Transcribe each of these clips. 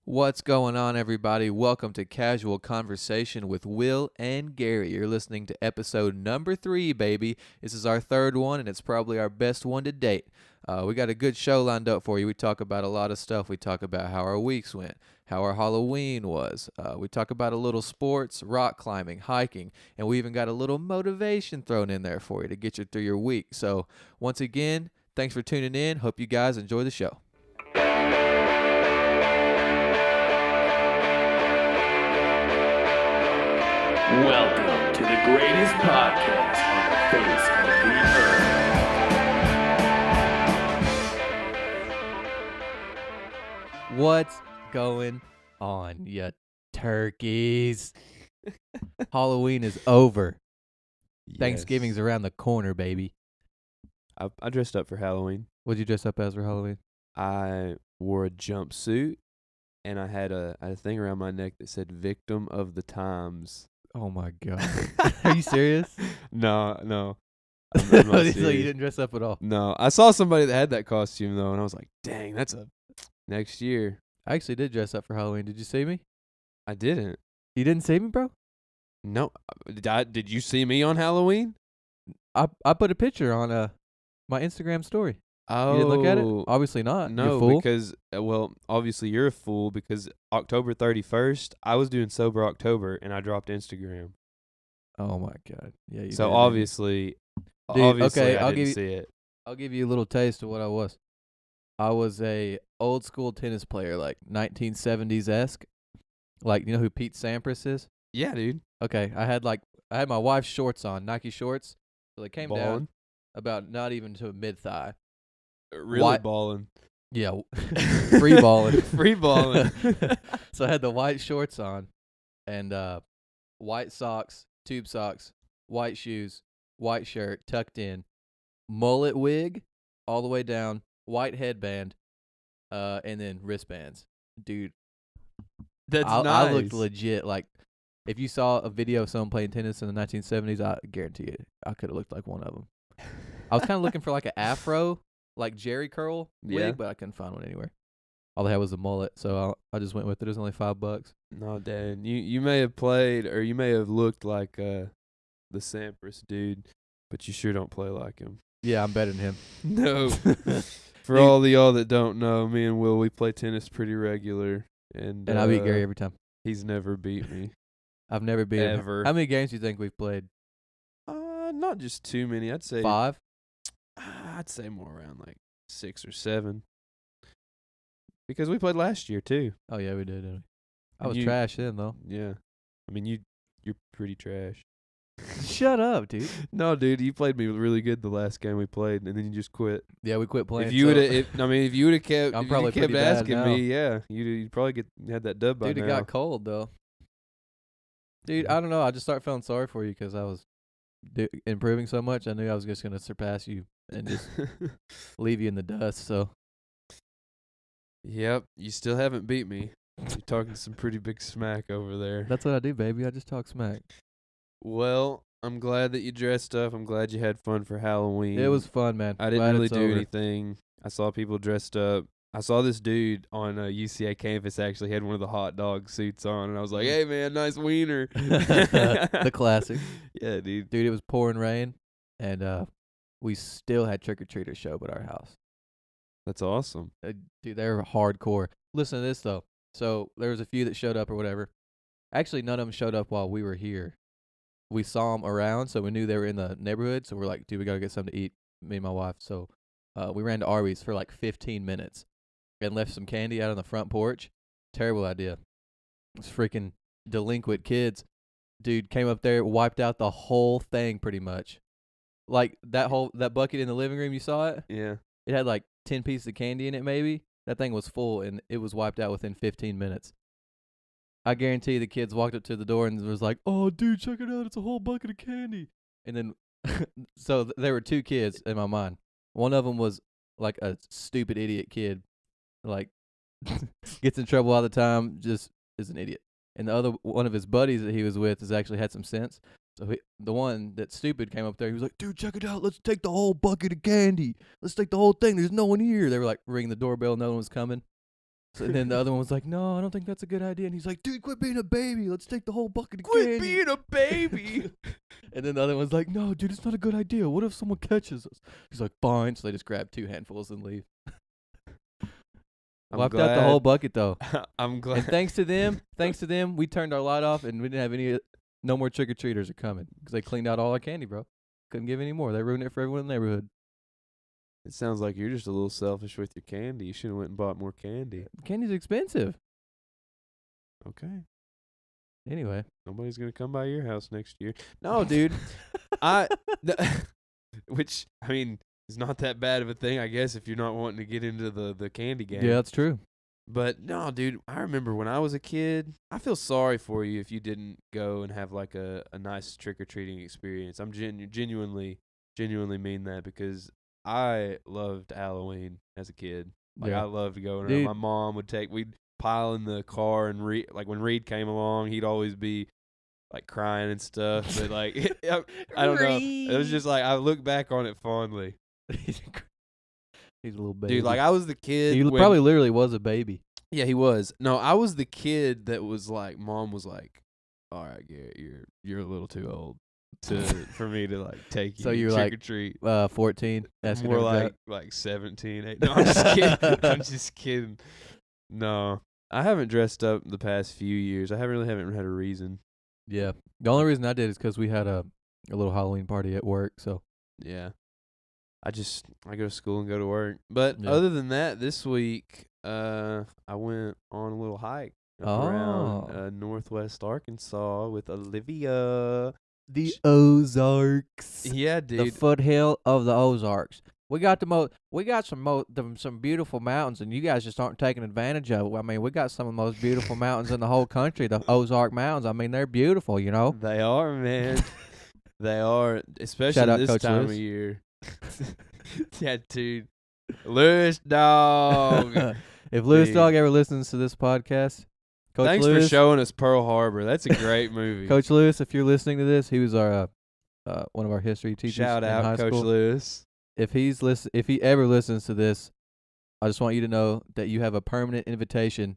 What's going on, everybody? Welcome to Casual Conversation with Will and Gary. You're listening to episode number 3, baby. This is our third one, and it's probably our best one to date. We got a good show lined up for you. We talk about a lot of stuff. We talk about how our weeks went, how our Halloween was. We talk about a little sports, rock climbing, hiking, and we even got a little motivation thrown in there for you to get you through your week. So, once again, thanks for tuning in. Hope you guys enjoy the show. Welcome to the greatest podcast on the face of the earth. What's going on, you turkeys? Halloween is over. Thanksgiving's around the corner, baby. I dressed up for Halloween. What'd you dress up as for Halloween? I wore a jumpsuit, and I had a thing around my neck that said "Victim of the Times." Oh my god. Are you serious? No. I'm not So you serious. didn't dress up at all? No, I saw somebody that had that costume though, and I was like, "Dang, that's a next year." I actually did dress up for Halloween. Did you see me? I didn't. You didn't see me, bro? No, did you see me on Halloween? I put a picture on my Instagram story. Oh, You didn't look at it? Obviously not. You no, fool. because obviously you're a fool because October 31st, I was doing sober October, and I dropped Instagram. Oh my god. Yeah. You So did, obviously, Dude, okay, I I'll didn't give you- see it. I'll give you a little taste of what I was. I was a old school tennis player, like 1970s-esque. Like, you know who Pete Sampras is? Yeah, dude. Okay, I had my wife's shorts on, Nike shorts. So they came down Balling. about not even to mid-thigh. Really Why- balling. Yeah, free balling. Free balling. So I had the white shorts on and white socks, tube socks, white shoes, white shirt tucked in, mullet wig all the way down, white headband, and then wristbands. Dude, That's I looked legit. Like, if you saw a video of someone playing tennis in the 1970s, I guarantee you, I could have looked like one of them. I was kind of looking for like an afro, like Jerry curl wig, Yeah. but I couldn't find one anywhere. All they had was a mullet, so I just went with it. It was only $5. No, Dad. You may have played or you may have looked like the Sampras dude, but you sure don't play like him. Yeah, I'm better than him. No. For Dude. all of y'all that don't know, me and Will, we play tennis pretty regular, and And I beat Gary every time. He's never beat me. I've never beat him. Ever. How many games do you think we've played? Not just too many. I'd say 5? I'd say more around like 6 or 7. Because we played last year too. Oh yeah, we did. Didn't we? I And was you- trash then though. Yeah. I mean, you're pretty trash. Shut up, dude. No, dude, you played me really good the last game we played, and then you just quit. Yeah, we quit playing. If you would have, if you would have kept, I'm if probably you kept pretty bad asking now. me, yeah, you'd probably had that dub by dude, it now. got cold though. Dude, I don't know. I just started feeling sorry for you because I was improving so much. I knew I was just gonna surpass you and just leave you in the dust. So Yep, you still haven't beat me. You're talking some pretty big smack over there. that's what I do, baby. I just talk smack. Well, I'm glad that you dressed up. I'm glad you had fun for Halloween. It was fun, man. I didn't Glad really it's do over. anything. I saw people dressed up. I saw this dude on a UCA campus actually had one of the hot dog suits on, and I was like, "Hey, man, nice wiener." The classic. Yeah, dude. Dude, it was pouring rain, and we still had trick or treaters show up at our house. That's awesome. Dude, they're hardcore. Listen to this though. So there was a few that showed up or whatever. Actually, none of them showed up while we were here. We saw them around, so we knew they were in the neighborhood. So we're like, dude, we gotta get something to eat. Me and my wife. So we ran to Arby's for like 15 minutes and left some candy out on the front porch. Terrible idea. Those freaking delinquent kids, dude, came up there, wiped out the whole thing pretty much. Like that bucket in the living room, you saw it? Yeah. It had like 10 pieces of candy in it, maybe. That thing was full, and it was wiped out within 15 minutes. I guarantee the kids walked up to the door and was like, "Oh, dude, check it out. It's a whole bucket of candy." And then, so there were 2 kids in my mind. One of them was like a stupid idiot kid, like gets in trouble all the time, just is an idiot. And the other one of his buddies that he was with has actually had some sense. So the one that's stupid came up there. He was like, "Dude, check it out. Let's take the whole bucket of candy. Let's take the whole thing. There's no one here." They were like ringing the doorbell. No one was coming. So, and then the other one was like, no, I don't think that's a good idea. And he's like, dude, quit being a baby. Let's take the whole bucket of candy. a baby. And then the other one's like, no, dude, it's not a good idea. What if someone catches us? He's like, fine. So they just grab 2 handfuls and leave. Wiped out the whole bucket, though. I'm glad. And thanks to them, we turned our light off and we didn't have no more trick-or-treaters are coming because they cleaned out all our candy, bro. Couldn't give any more. They ruined it for everyone in the neighborhood. It sounds like you're just a little selfish with your candy. You should have went and bought more candy. Candy's expensive. Okay. Anyway. Nobody's going to come by your house next year. No, dude. Which, I mean, is not that bad of a thing, I guess, if you're not wanting to get into the candy game. Yeah, that's true. But no, dude, I remember when I was a kid, I feel sorry for you if you didn't go and have like a nice trick-or-treating experience. I'm genuinely mean that because I loved Halloween as a kid. Like Yeah. I loved going around. Dude. My mom we'd pile in the car and like when Reed came along, he'd always be like crying and stuff. But like I don't know. It was just like I look back on it fondly. He's a little baby. Dude, like I was the kid. he probably literally was a baby. Yeah, he was. No, I was the kid that was like, Mom was like, "All right, Garrett, you're a little too old for me to like take you So you're trick like, or treat." 14. That's More like 17, 8. No, I'm just kidding. I'm just kidding. No, I haven't dressed up the past few years. I haven't had a reason. Yeah. The only reason I did is because we had a little Halloween party at work. So Yeah, I go to school and go to work. But Yeah. other than that, this week I went on a little hike up around northwest Arkansas with Olivia. the Ozarks. Yeah, The dude. foothill of the Ozarks. We got some beautiful mountains, and you guys just aren't taking advantage of it. I mean, we got some of the most beautiful mountains in the whole country, the Ozark Mountains. I mean, they're beautiful, you know. They are, man. They are, especially Shout out this Coach time Lewis. of year. Yeah, dude. Lewis Dog. If Lewis Dude. Dog ever listens to this podcast, Coach Thanks Lewis, for showing us Pearl Harbor. That's a great movie. Coach Lewis, if you're listening to this, he was our one of our history teachers Shout in out, high Coach school. Lewis. If he ever listens to this, I just want you to know that you have a permanent invitation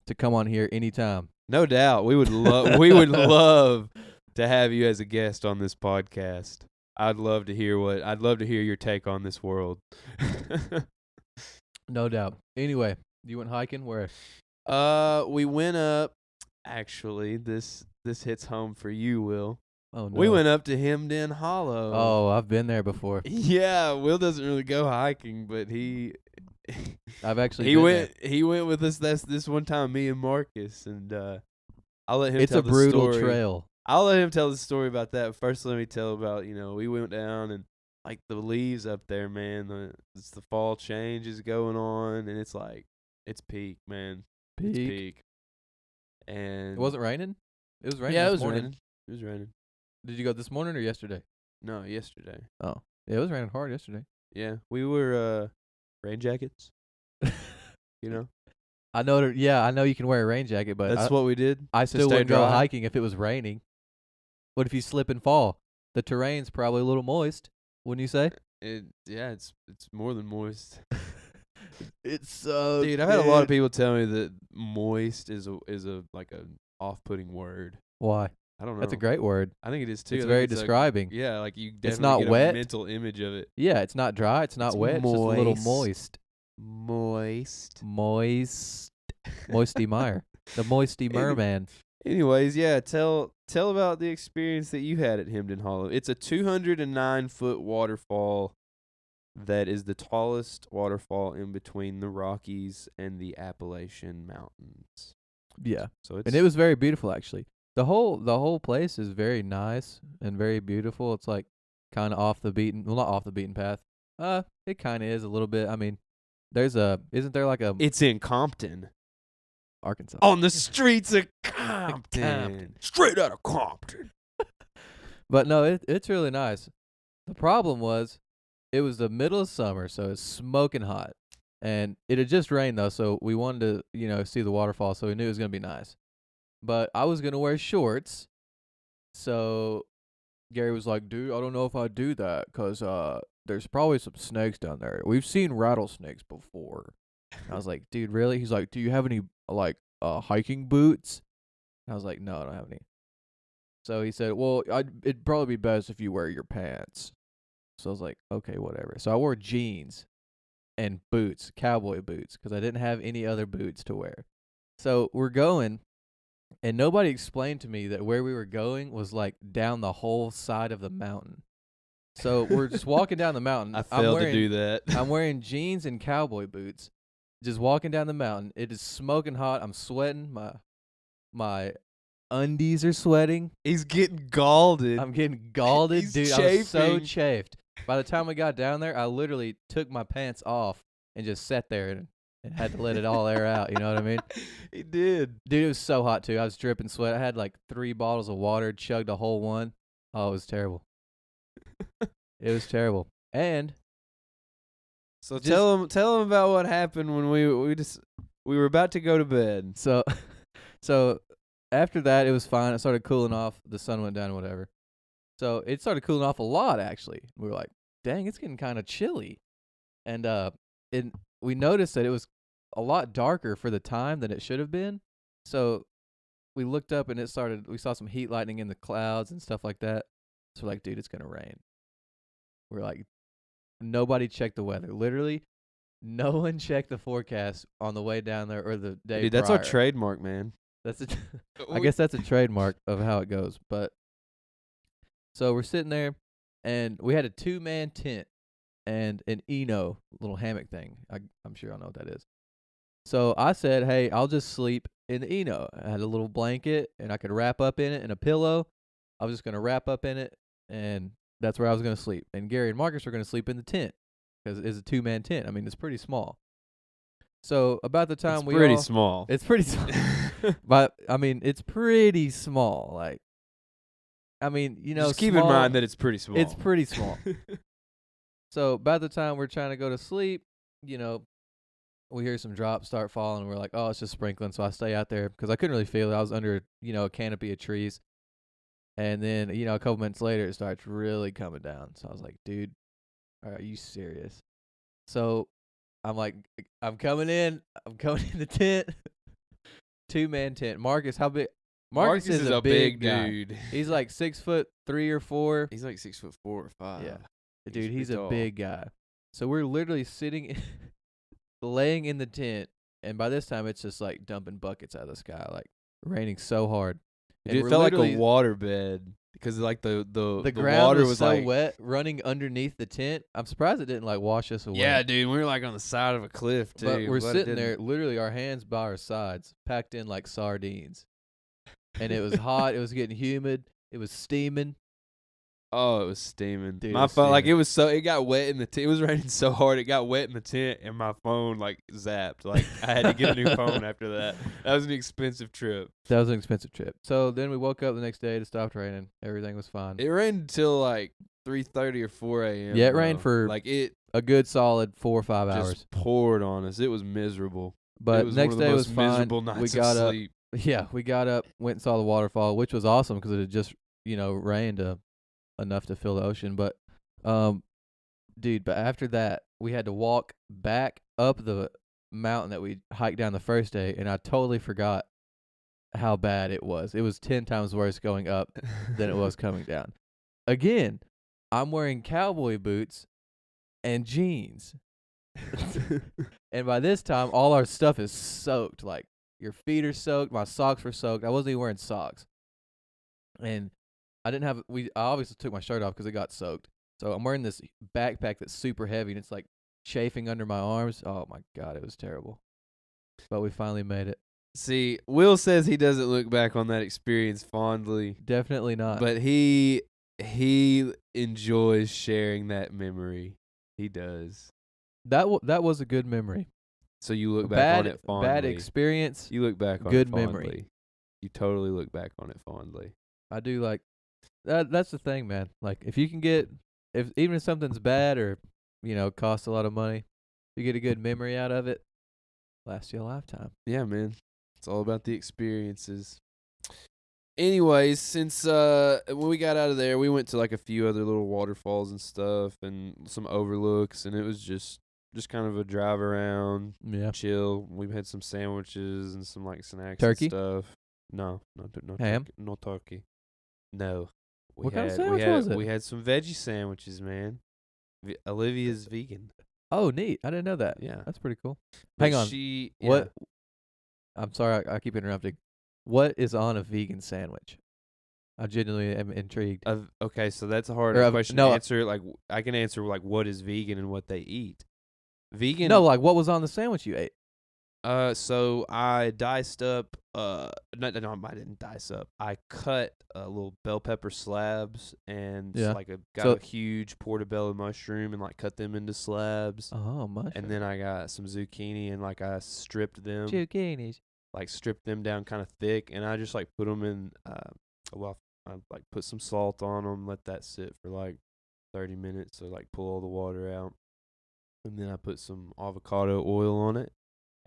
to come on here anytime. No doubt. We would love to have you as a guest on this podcast. I'd love to hear your take on this world. No doubt. Anyway, you went hiking where? We went up. Actually, this hits home for you, Will. Oh no. We went up to Hemden Hollow. Oh, I've been there before. Yeah, Will doesn't really go hiking, but I've actually he been went with us this one time, me and Marcus, and I'll let him there. It's tell a the brutal story. trail. I'll let him tell the story about that. First, let me tell about, we went down and like the leaves up there, man. It's the fall change is going on, and it's like it's peak, man. It's peak. And It wasn't raining? It was raining. Yeah, it this was morning. raining. It was raining. Did you go this morning or yesterday? No, yesterday. Oh. Yeah, it was raining hard yesterday. Yeah, we were rain jackets. You know, I know you can wear a rain jacket, but that's what we did. I to still stay wouldn't go dry. hiking if it was raining. What if you slip and fall? The terrain's probably a little moist, wouldn't you say? It's more than moist. It's so Dude, I've had a lot of people tell me that moist is a like a off-putting word. Why? I don't know. That's a great word. I think it is too. It's I think very like- describing. yeah, like you definitely not get wet. a mental image of it. Yeah, it's not dry, it's not It's wet, it's just a little moist. moist. Moist. Moisty Meyer. The Moisty Merman. Anyways, yeah, tell about the experience that you had at Hemden Hollow. It's a 209-foot waterfall that is the tallest waterfall in between the Rockies and the Appalachian Mountains. Yeah. So it's And it was very beautiful actually. The whole place is very nice and very beautiful. It's like kind of not off the beaten path. It kind of is a little bit. I mean, isn't there like a it's in Compton. Arkansas? On the streets of Compton. Compton. Straight out of Compton. But no, it's really nice. The problem was it was the middle of summer, so it's smoking hot. And it had just rained though, so we wanted to, see the waterfall, so we knew it was going to be nice. But I was going to wear shorts. So Gary was like, "Dude, I don't know if I'd do that cuz there's probably some snakes down there. We've seen rattlesnakes before." I was like, dude, really? He's like, do you have any like hiking boots? I was like, no, I don't have any. So he said, well, it'd probably be best if you wear your pants. So I was like, okay, whatever. So I wore jeans and boots, cowboy boots, because I didn't have any other boots to wear. So we're going, and nobody explained to me that where we were going was like down the whole side of the mountain. So we're just walking down the mountain. I failed to do that. I'm wearing jeans and cowboy boots, just walking down the mountain. It is smoking hot. I'm sweating. My undies are sweating. He's getting galded. I'm getting galded, He's dude. I was so chafing. chafed. By the time we got down there, I literally took my pants off and just sat there and had to let it all air out. You know what I mean? He did. Dude, it was so hot too. I was dripping sweat. I had like 3 bottles of water, chugged a whole one. Oh, it was terrible. It was terrible. And So Just- tell him about what happened when we were about to go to bed. so so after that, it was fine. It started cooling off. The sun went down, whatever. So it started cooling off a lot, actually. We were like, dang, it's getting kind of chilly. And we noticed that it was a lot darker for the time than it should have been. So we looked up and we saw some heat lightning in the clouds and stuff like that. So we're like, dude, it's going to rain. We're like, nobody checked the weather. Literally, no one checked the forecast on the way down there or the day Dude, that's our prior. trademark, man. That's I guess that's a trademark of how it goes. But so we're sitting there, and we had a 2-man tent and an Eno little hammock thing. I'm sure y'all know what that is. So I said, hey, I'll just sleep in the Eno. I had a little blanket, and I could wrap up in it and a pillow. I was just going to wrap up in it, and that's where I was going to sleep. And Gary and Marcus were going to sleep in the tent because it's a 2-man tent. I mean, it's pretty small. So about the time It's pretty small. it's pretty small. But I mean, it's pretty small. Like, I mean, you know, Just keep in small- mind that it's pretty small. it's pretty small. So by the time we're trying to go to sleep, you know, we hear some drops start falling. And we're like, oh, it's just sprinkling. So I stay out there because I couldn't really feel it. I was under, you know, a canopy of trees. And then, you know, a couple minutes later, it starts really coming down. So I was like, dude, are you serious? So I'm like, I'm coming in the tent. 2-man tent. Marcus, how big? Marcus is a big guy. dude. He's like 6'3" or 4. He's like 6'4" or 5. Yeah. Dude, he's pretty a tall. big guy. So we're literally laying in the tent, and by this time it's just like dumping buckets out of the sky, like raining so hard. And Dude, it we're felt like a literally- water bed because like the ground water was was so like wet, running underneath the tent. I'm surprised it didn't like wash us away. Yeah, dude, we were like on the side of a cliff too. But we're Glad it sitting there, didn't. literally our hands by our sides, packed in like sardines. And it was hot. It was getting humid. It was steaming. Oh, it was steaming. Dude, it My was phone, like steaming. it got wet in the tent. It was raining so hard, it got wet in the tent, and my phone like zapped. Like I had to get a new phone after that. That was an expensive trip. That was an expensive trip. So then we woke up the next day. It stopped raining. Everything was fine. It rained until like 3:30 or 4 a.m. Yeah, it rained though. for like it A good solid 4 or 5 hours. just poured on us. It was miserable. But it was next one of the day most was fine. miserable nights We of got up. sleep. Yeah, we got up, went and saw the waterfall, which was awesome because it had just, you know, rained enough to fill the ocean. But, dude, but after that, we had to walk back up the mountain that we hiked down the first day, and I totally forgot how bad it was. It was 10 times worse going up than it was coming down. Again, I'm wearing cowboy boots and jeans. And by this time, all our stuff is soaked. Like, your feet are soaked. My socks were soaked. I wasn't even wearing socks. And I obviously took my shirt off because it got soaked. So I'm wearing this backpack that's super heavy, and it's like chafing under my arms. Oh, my God, it was terrible. But we finally made it. See, Will says he doesn't look back on that experience fondly, Definitely not. but he enjoys sharing that memory. He does. that was a good memory. So you look back on Bad, it fondly. bad experience. You look back on good it fondly. memory. You totally look back on it fondly. I do like that. That's the thing, man. Like, if you can get, even if something's bad or, you know, costs a lot of money, you get a good memory out of it, lasts you a lifetime. Yeah, man. It's all about the experiences. Anyways, since when we got out of there, we went to like a few other little waterfalls and stuff and some overlooks, and it was just just kind of a drive around, Yeah. chill. We've had some sandwiches and some like snacks Turkey? and stuff. No, no Ham? turkey. No turkey. No. What kind of sandwich was it? We had some veggie sandwiches, man. Olivia's vegan. Oh, neat. I didn't know that. Yeah. That's pretty cool. But Hang on. She, What? I'm sorry, I keep interrupting. What is on a vegan sandwich? I genuinely am intrigued. Okay, so that's a hard Or, question no, to answer. Like, I can answer like what is vegan and what they eat. Vegan. No, like what was on the sandwich you ate? So I diced up. No, I didn't dice up. I cut little bell pepper slabs and Yeah. got So- a huge portobello mushroom and like cut them into slabs. Oh, mushroom. And then I got some zucchini and like I stripped them. Zucchinis. Like stripped them down kind of thick, and I just like put them in. I like put some salt on them, let that sit for like 30 minutes, so like pull all the water out, and then I put some avocado oil on it,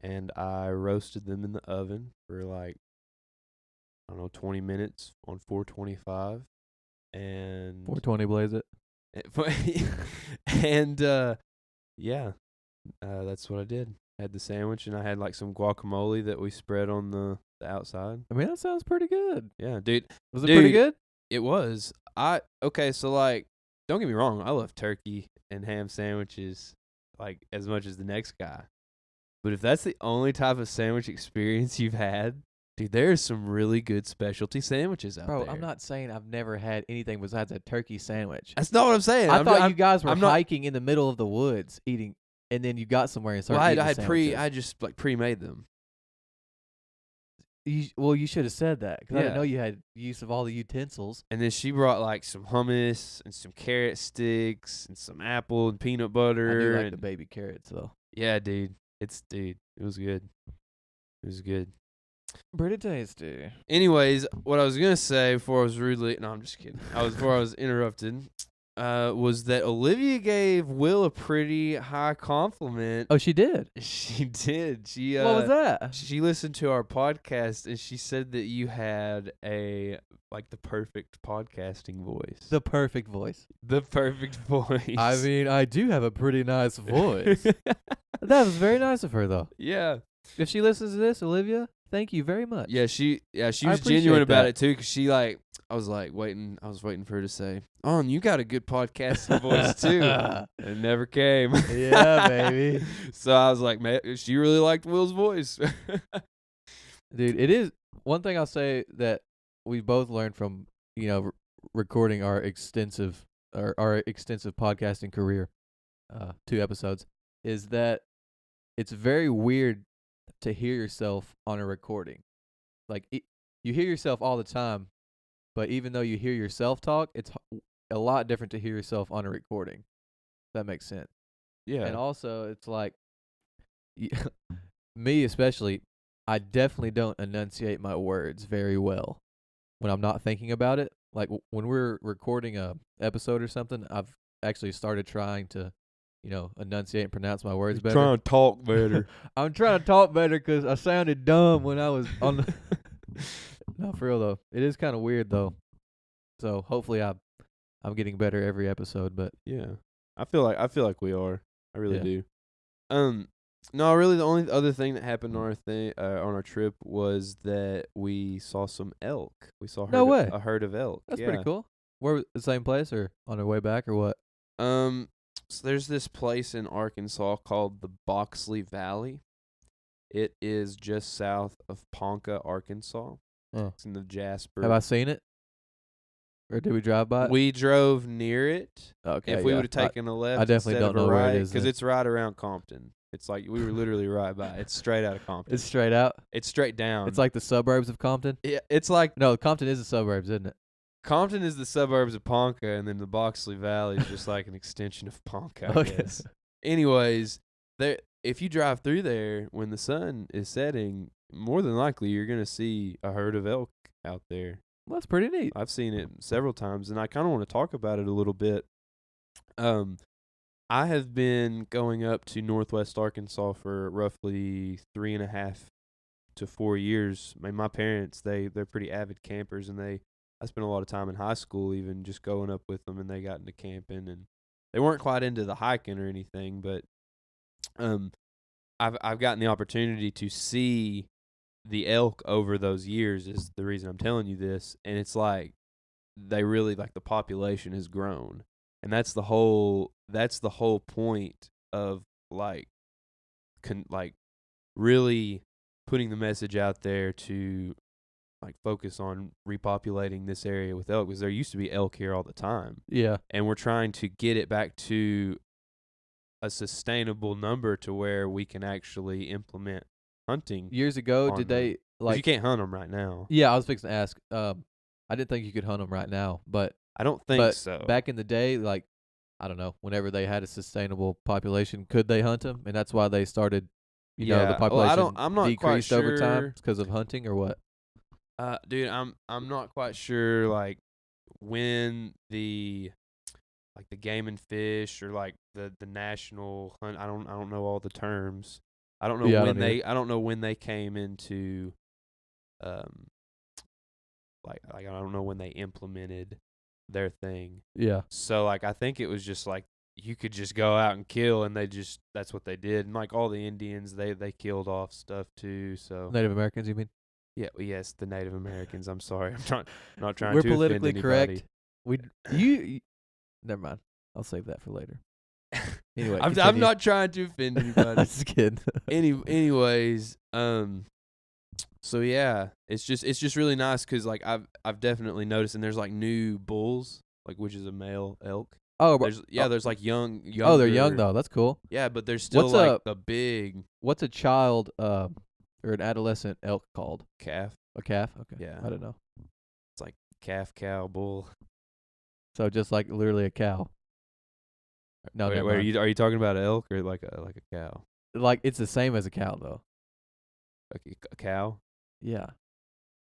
and I roasted them in the oven for like I don't know 20 minutes on 425, and 420 blaze it. and yeah, that's what I did. Had the sandwich, and I had like some guacamole that we spread on the outside. I mean, that sounds pretty good. Yeah, dude, Was it pretty good? it was. Okay, so like, don't get me wrong, I love turkey and ham sandwiches like as much as the next guy. But if that's the only type of sandwich experience you've had, dude, there's some really good specialty sandwiches out Bro, there. I'm not saying I've never had anything besides a turkey sandwich. That's not what I'm saying. I thought you guys were I'm not- hiking in the middle of the woods eating, and then you got somewhere and started Well, eating I just like pre-made them. you should have said that because I didn't Yeah. know you had use of all the utensils. And then she brought like some hummus and some carrot sticks and some apple and peanut butter. I do like and the baby carrots though. yeah, dude. It was good. It was good. Pretty tasty. Anyways, what I was gonna say before I was I'm just kidding. Before I was interrupted, was that Olivia gave Will a pretty high compliment. Oh, she did. She did. She What was that? She listened to our podcast and she said that you had the perfect podcasting voice. The perfect voice. The perfect voice. I mean, I do have a pretty nice voice. That was very nice of her though. Yeah. If she listens to this, Olivia, thank you very much. Yeah, she was appreciate genuine about that. it too, 'cause she I was waiting for her to say, "Oh, and you got a good podcasting voice too." It never came. Yeah, baby. So I was like, man, she really liked Will's voice. Dude, it is one thing I'll say that we both learned from, recording our extensive podcasting career, 2 episodes, is that it's very weird to hear yourself on a recording. Like you hear yourself all the time, but even though you hear yourself talk, it's a lot different to hear yourself on a recording. If that makes sense. Yeah. And also, it's like, me especially, I definitely don't enunciate my words very well when I'm not thinking about it. Like when we're recording a episode or something, I've actually started trying to, enunciate and pronounce my words better. Trying to talk better. I'm trying to talk better because I sounded dumb when I was on the. No, for real though, it is kind of weird though. So hopefully I'm getting better every episode. But Yeah. I feel like we are. I really Yeah. do. No, really the only other thing that happened on our trip was that we saw some elk. We saw No way. a herd of elk. that's Yeah. pretty cool. Where the same place or on our way back or what? So there's this place in Arkansas called the Boxley Valley. It is just south of Ponca, Arkansas. Oh. It's in the Jasper. Have I seen it? Or did we drive by it? We drove near it. Okay. If we yeah. would have taken a left, I definitely instead don't of a know where it right, is then. it's right around Compton. It's like we were literally right by. It's straight out of Compton. It's straight out. It's straight down. It's like the suburbs of Compton. yeah, it's like No, Compton is the suburbs, isn't it? Compton is the suburbs of Ponca, and then the Boxley Valley is just like an extension of Ponca. I Okay. guess. Anyways, if you drive through there when the sun is setting, more than likely you're gonna see a herd of elk out there. Well, that's pretty neat. I've seen it several times, and I kind of want to talk about it a little bit. I have been going up to Northwest Arkansas for roughly 3.5 to 4 years. My parents, they're pretty avid campers, and I spent a lot of time in high school even just going up with them, and they got into camping, and they weren't quite into the hiking or anything, but I've gotten the opportunity to see the elk over those years is the reason I'm telling you this, and it's like they really like the population has grown, and that's the whole point of like like really putting the message out there to like focus on repopulating this area with elk, because there used to be elk here all the time, Yeah. and we're trying to get it back to a sustainable number to where we can actually implement hunting. Years ago, on did them. they 'Cause like? you can't hunt them right now. Yeah, I was fixing to ask. I didn't think you could hunt them right now, but I don't think but so. back in the day, like I don't know, whenever they had a sustainable population, could they hunt them? And that's why they started. You know, the Yeah, well, population I'm not quite decreased over time sure. because of hunting, or what? Dude, I'm not quite sure like when the game and fish or like the national hunt. I don't know all the terms. I don't know Yeah, I when don't either. I don't know when they came into like I don't know when they implemented their thing. Yeah, So like I think it was just like you could just go out and kill, and that's what they did. And like all the Indians, they killed off stuff too. So Native Americans, you mean? yeah, yes, the Native Americans. I'm sorry, not trying We're to politically offend correct. You never mind. I'll save that for later. Anyway, I'm continue. not trying to offend anybody. Just kidding. Anyways, so yeah, it's just really nice because like I've definitely noticed, and there's like new bulls, like which is a male elk. Oh, but There's like young. oh, they're young though. That's cool. Yeah, but there's still What's like a- a big What's a child or an adolescent elk called? calf. A calf? Okay. Yeah. I don't know. It's like calf, cow, bull. So just like literally a cow. No, Wait, never wait, mind. are you talking about an elk or like a cow? Like it's the same as a cow though. Like a cow, Yeah.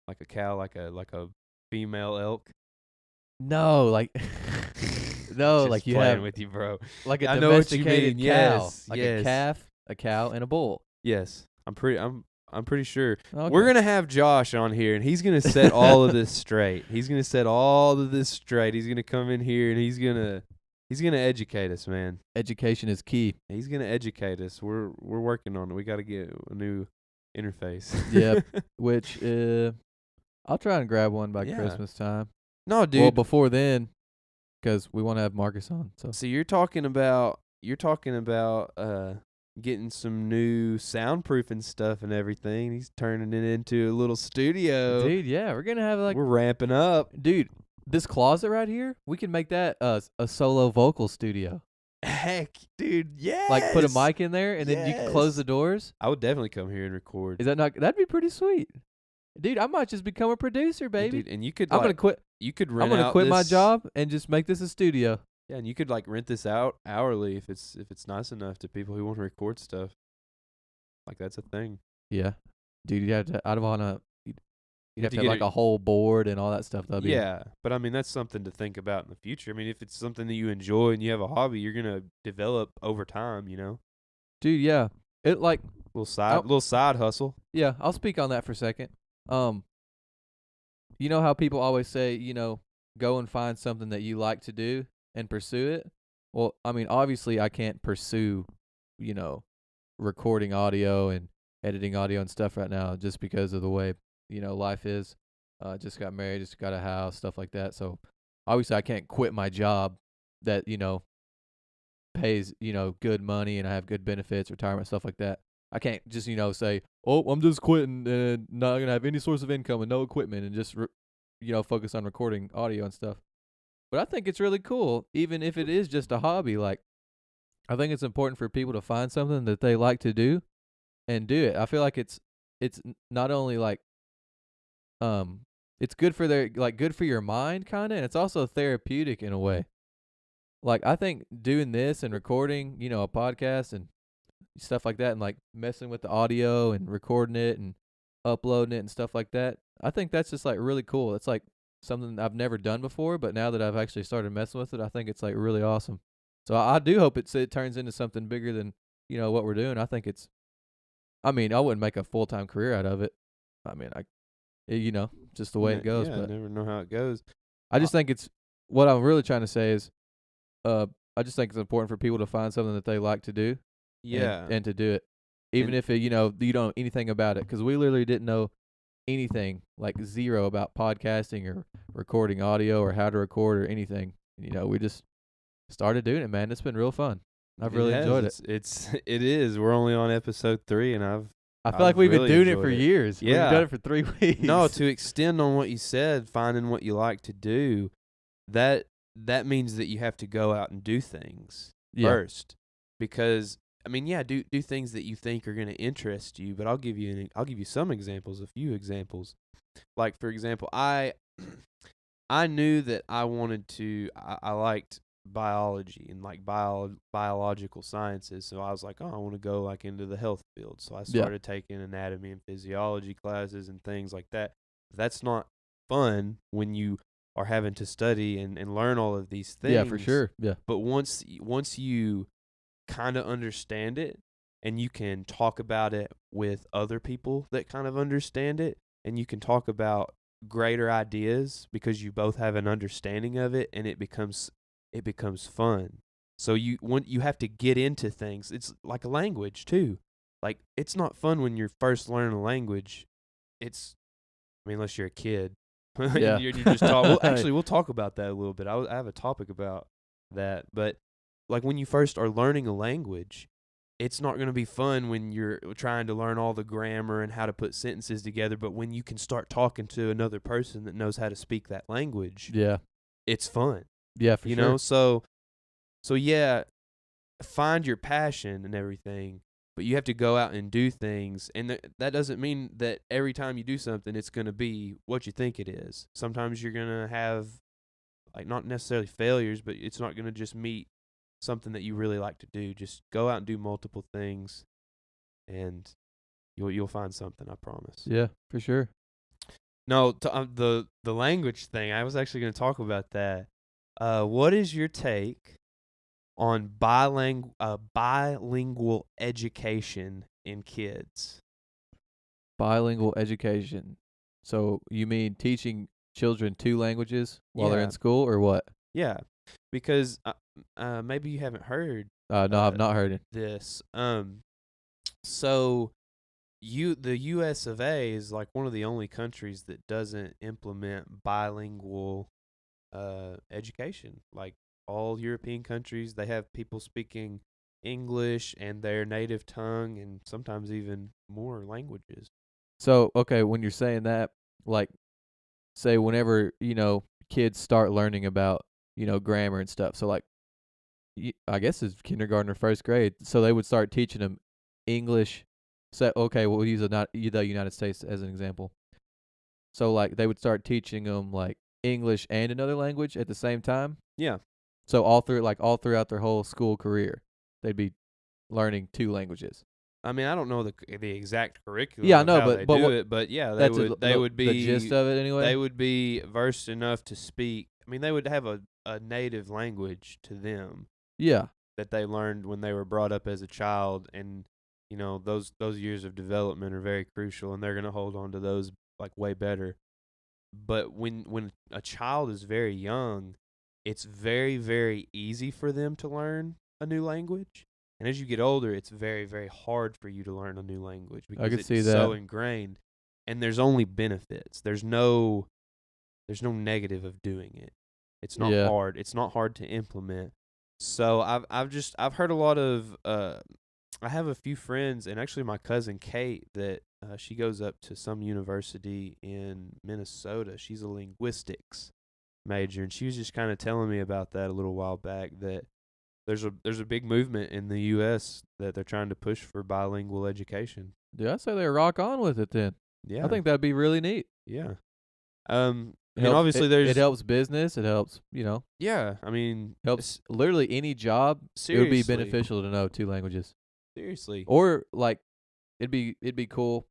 like a cow, like a female elk. No, like no, Just like you playing have with you, bro. like a I know what you domesticated mean. cow, Yes, like yes. a calf, a cow, and a bull. Yes, I'm pretty sure. Okay. We're gonna have Josh on here, and he's gonna set all of this straight. He's gonna set all of this straight. He's gonna come in here, and he's gonna educate us, man. Education is key. He's gonna educate us. We're working on it. We got to get a new interface. Yep. Which I'll try and grab one by Yeah. Christmas time. No, dude. Well, before then, because we want to have Marcus on. So So you're talking about getting some new soundproofing stuff and everything. He's turning it into a little studio. dude, yeah, we're gonna have like We're ramping up. dude, this closet right here, we can make that a solo vocal studio. Heck, dude, yes. Like put a mic in there and then you can close Yes. the doors. I would definitely come here and record. Is that not? That'd be pretty sweet, dude. I might just become a producer, baby. Dude, and you could I'm gonna like, quit. you could I'm rent gonna out quit my this- job and just make this a studio. Yeah, and you could like rent this out hourly if it's nice enough to people who want to record stuff. Like that's a thing. Yeah, dude, you have to. I'd wanna. You'd have to get have like it- a whole board and all that stuff. That'd be Yeah, but I mean that's something to think about in the future. I mean, if it's something that you enjoy and you have a hobby, you're gonna develop over time. You know, dude. Yeah, it like little side hustle. yeah. I'll speak on that for a second. You know how people always say, go and find something that you like to do and pursue it. Well, I mean, obviously, I can't pursue, recording audio and editing audio and stuff right now just because of the way life is. Just got married, just got a house, stuff like that. So obviously, I can't quit my job that pays good money and I have good benefits, retirement, stuff like that. I can't just say, oh, I'm just quitting and not gonna have any source of income and no equipment and just focus on recording audio and stuff. But I think it's really cool, even if it is just a hobby. Like, I think it's important for people to find something that they like to do and do it. I feel like it's not only like it's good for good for your mind kind of, and it's also therapeutic in a way. Like, I think doing this and recording, a podcast and stuff like that, and like messing with the audio and recording it and uploading it and stuff like that, I think that's just like really cool. It's like something I've never done before, but now that I've actually started messing with it, I think it's like really awesome. So I do hope it turns into something bigger than what we're doing. I think it's. I mean, I wouldn't make a full-time career out of it. I mean, just the way it goes. Yeah, But I never know how it goes. I just think it's what I'm really trying to say is, I just think it's important for people to find something that they like to do Yeah. and to do it, even And- if it, you know, you don't know anything about it, because we literally didn't know anything, like zero, about podcasting or recording audio or how to record or anything. You know, we just started doing it, man. It's been real fun. I've really enjoyed it. It is. We're only on episode 3, and I feel like I've we've been really doing it enjoyed for it. years. We've Yeah. done it for 3 weeks. no, to extend on what you said, finding what you like to do, that means that you have to go out and do things yeah. first, because I mean, yeah, do things that you think are going to interest you. But I'll give you some examples, a few examples. Like, for example, I knew that I wanted to. I liked biology and like biological sciences, so I was like, oh, I want to go like into the health field. So I started taking anatomy and physiology classes and things like that. That's not fun when you are having to study and learn all of these things. Yeah, for sure. Yeah. But once you kind of understand it, and you can talk about it with other people that kind of understand it, and you can talk about greater ideas because you both have an understanding of it, and it becomes fun. So you have to get into things. It's like a language too. Like, it's not fun when you're first learning a language. Unless you're a kid. Yeah. you just talk. Well, actually, we'll talk about that a little bit. I have a topic about that. But like, when you first are learning a language, it's not going to be fun when you're trying to learn all the grammar and how to put sentences together. But when you can start talking to another person that knows how to speak that language, Yeah. it's fun. Yeah, for You sure. know, so yeah, find your passion and everything, but you have to go out and do things, and that doesn't mean that every time you do something it's going to be what you think it is. Sometimes you're going to have, like, not necessarily failures, but it's not going to just meet something that you really like to do. Just go out and do multiple things, and you'll find something, I promise. Yeah, for sure. No, the language thing, I was actually going to talk about that. What is your take on bilingual education in kids? Bilingual education. So you mean teaching children 2 languages while they're Yeah. in school, or what? Yeah, because maybe you haven't heard No, I've not heard it. this. So the U.S. of A. is like one of the only countries that doesn't implement bilingual education. Like, all European countries, they have people speaking English and their native tongue, and sometimes even more languages. So, okay, when you're saying that, like, say whenever, you know, kids start learning about, you know, grammar and stuff. So, like, I guess it's kindergarten or first grade. So they would start teaching them English. So, okay, we'll use the United States as an example. So, like, they would start teaching them, like, English and another language at the same time. Yeah. So all throughout their whole school career, they'd be learning 2 languages. I mean, I don't know the exact curriculum. Yeah, I of know, how but- they but do what- it. But yeah, That's they would be the gist of it anyway. They would be versed enough to speak. I mean, they would have a native language to them Yeah. that they learned when they were brought up as a child, and you know, those years of development are very crucial, and they're going to hold on to those like way better. But when a child is very young, it's very, very easy for them to learn a new language. And as you get older, it's very, very hard for you to learn a new language because could it's see so that. ingrained. And there's only benefits. There's no negative of doing it. It's not Yeah. hard. It's not hard to implement. So I've heard a lot of I have a few friends, and actually my cousin Kate, that she goes up to some university in Minnesota. She's a linguistics major, and she was just kind of telling me about that a little while back, that there's a big movement in the U.S. that they're trying to push for bilingual education. Dude, I'd say they rock on with it then. Yeah, I think that'd be really neat. yeah. It And obviously there's it helps business. It helps, you know, yeah. I mean, helps literally any job. It would be seriously. beneficial to know 2 languages. Seriously. Or like it'd be cool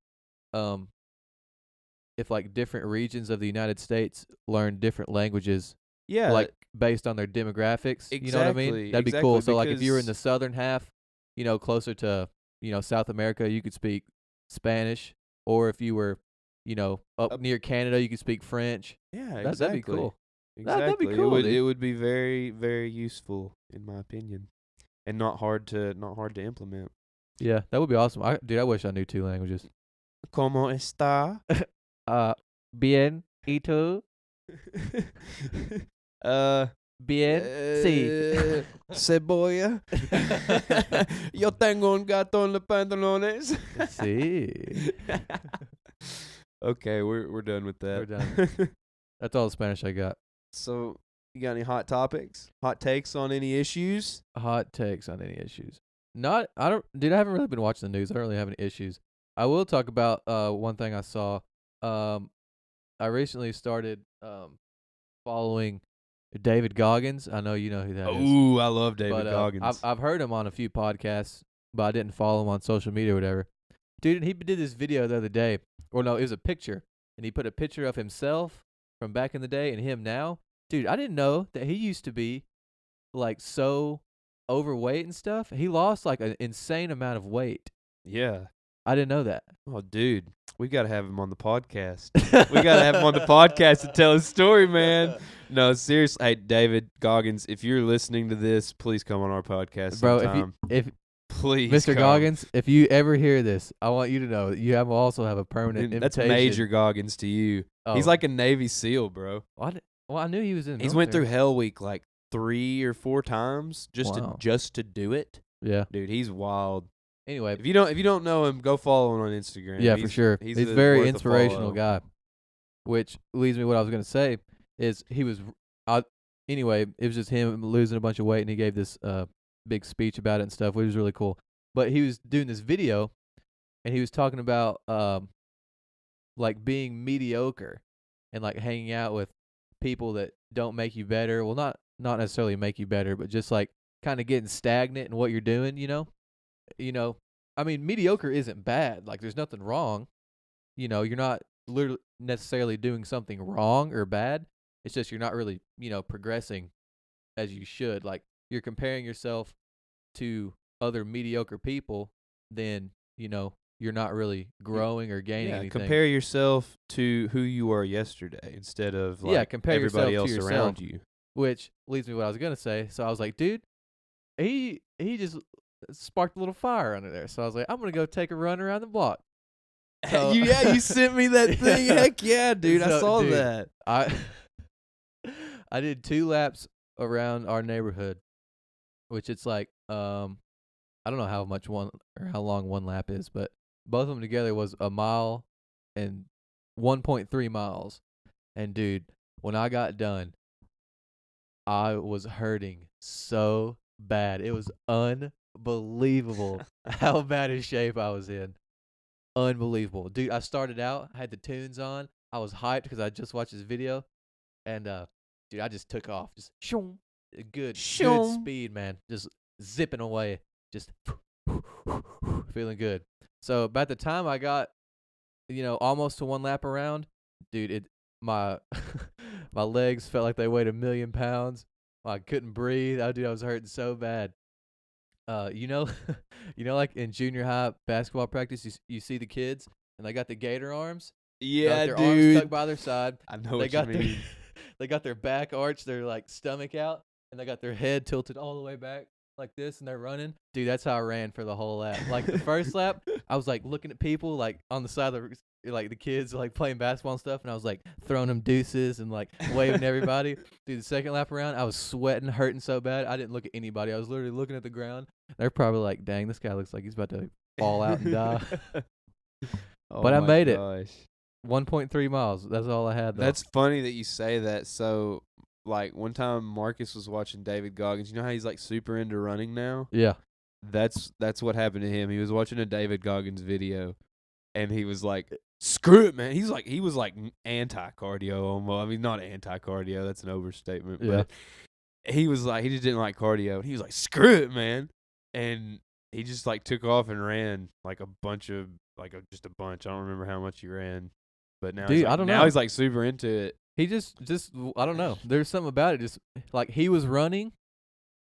if like different regions of the United States learn different languages, Yeah, like based on their demographics. You know what I mean? Exactly, That'd be cool. exactly, So like if you were in the because- southern half, you know, closer to, you know, South America, you could speak Spanish, or if you were, you know, up Up- near Canada, you could speak French. yeah, That'd exactly. be cool. Exactly. That'd be cool, It dude. would be very, very useful in my opinion, and not hard to implement. Yeah, that would be awesome. Dude, I wish I knew 2 languages. ¿Cómo está? Bien, y tú? Bien, sí. Cebolla. Yo tengo un gato en los pantalones. Sí. Okay, we're done with that. We're done. That's all the Spanish I got. So, you got any hot topics? Hot takes on any issues? Hot takes on any issues. I haven't really been watching the news. I don't really have any issues. I will talk about one thing I saw. I recently started following David Goggins. I know you know who that is. Ooh, I love David But Goggins. I've heard him on a few podcasts, but I didn't follow him on social media or whatever. Dude, he did this video the other day. Or no, it was a picture. And he put a picture of himself from back in the day and him now. Dude, I didn't know that he used to be like so overweight and stuff. He lost like an insane amount of weight. Yeah. I didn't know that. Oh, dude, we got to have him on the podcast. We got to have him on the podcast to tell his story, man. No, seriously. Hey, David Goggins, if you're listening to this, please come on our podcast sometime. Bro, if please Mr. come. Goggins, if you ever hear this, I want you to know that you also have a permanent Dude, that's invitation. Major Goggins to you. Oh. He's like a Navy SEAL, bro. Well, I knew he was in the He's went through military. Hell Week like 3 or 4 times just Wow. to do it. Yeah. Dude, he's wild. Anyway, If you don't know him, go follow him on Instagram. yeah, for sure. He's a very worth a inspirational follow. guy. Which leads me to what I was going to say is anyway, it was just him losing a bunch of weight, and he gave this big speech about it and stuff, which was really cool. But he was doing this video, and he was talking about like being mediocre and like hanging out with people that don't make you better. Well, not necessarily make you better, but just like kind of getting stagnant in what you're doing, you know? I mean, mediocre isn't bad. Like, there's nothing wrong. You're not literally necessarily doing something wrong or bad. It's just you're not really, progressing as you should. Like, you're comparing yourself to other mediocre people, then, you're not really growing or gaining anything. Compare yourself to who you were yesterday instead of like compare everybody yourself else to around yourself. you. Which leads me to what I was going to say. So I was like, dude, he just sparked a little fire under there. So I was like, I'm going to go take a run around the block. So, you sent me that thing. Yeah. Heck yeah, dude. I So, saw dude, that. I did 2 laps around our neighborhood, which it's like I don't know how long one lap is, but both of them together was a mile and 1.3 miles. And dude, when I got done, I was hurting so bad. It was unbelievable how bad a shape I was in. Unbelievable. Dude, I started out, I had the tunes on. I was hyped because I just watched this video. And, dude, I just took off. Just shoom. Good speed, man. Just zipping away. Just feeling good. So, about the time I got, almost to 1 lap around, dude, my legs felt like they weighed 1,000,000 pounds. I couldn't breathe. I was hurting so bad. Like in junior high basketball practice, you see the kids and they got the gator arms. Yeah, their dude. arms stuck by their side. I know They what got you mean. they got their back arched, their like stomach out, and they got their head tilted all the way back like this, and they're running. Dude, that's how I ran for the whole lap. Like the first lap, I was like looking at people like on the side of the kids like playing basketball and stuff, and I was like throwing them deuces and like waving to everybody. Dude, the second lap around, I was sweating, hurting so bad, I didn't look at anybody. I was literally looking at the ground. They're probably like, "Dang, this guy looks like he's about to fall out and die." But I made it. 1.3 miles. That's all I had, though. That's funny that you say that. So, like, one time Marcus was watching David Goggins. You know how he's, like, super into running now? Yeah. That's what happened to him. He was watching a David Goggins video, and he was like, screw it, man. He was like anti-cardio almost. I mean, not anti-cardio. That's an overstatement. Yeah. But he was like, he just didn't like cardio. And he was like, screw it, man. And he just, like, took off and ran, like, just a bunch. I don't remember how much he ran. But now, Dude, I don't know. Now he's like super into it. He just I don't know. There's something about it. Just like he was running,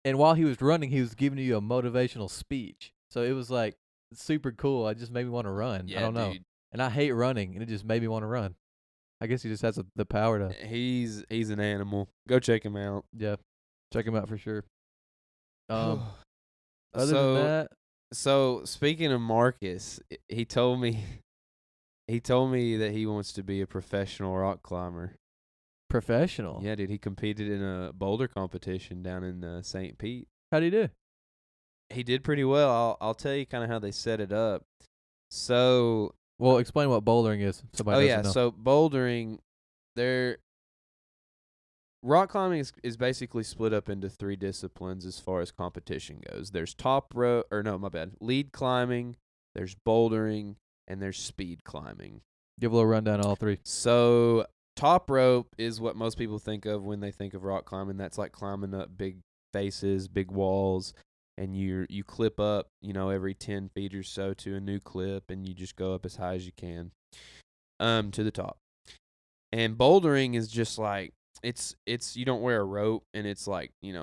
and while he was running, he was giving you a motivational speech. So it was like super cool. It just made me want to run. I don't know. Dude. And I hate running, and it just made me want to run. I guess he just has the power to. He's an animal. Go check him out. Yeah, check him out for sure. Other So, than that, So speaking of Marcus, he told me that he wants to be a professional rock climber. Professional. Yeah, dude, he competed in a boulder competition down in St. Pete. How'd he do? He did pretty well. I'll tell you kind of how they set it up. So, Well, explain what bouldering is. Somebody doesn't know. so bouldering, there rock climbing is basically split up into 3 disciplines as far as competition goes. There's lead climbing, there's bouldering, and there's speed climbing. Give a little rundown on all 3. So top rope is what most people think of when they think of rock climbing. That's like climbing up big faces, big walls, and you clip up, every 10 feet or so to a new clip, and you just go up as high as you can to the top. And bouldering is just like it's you don't wear a rope, and it's like, you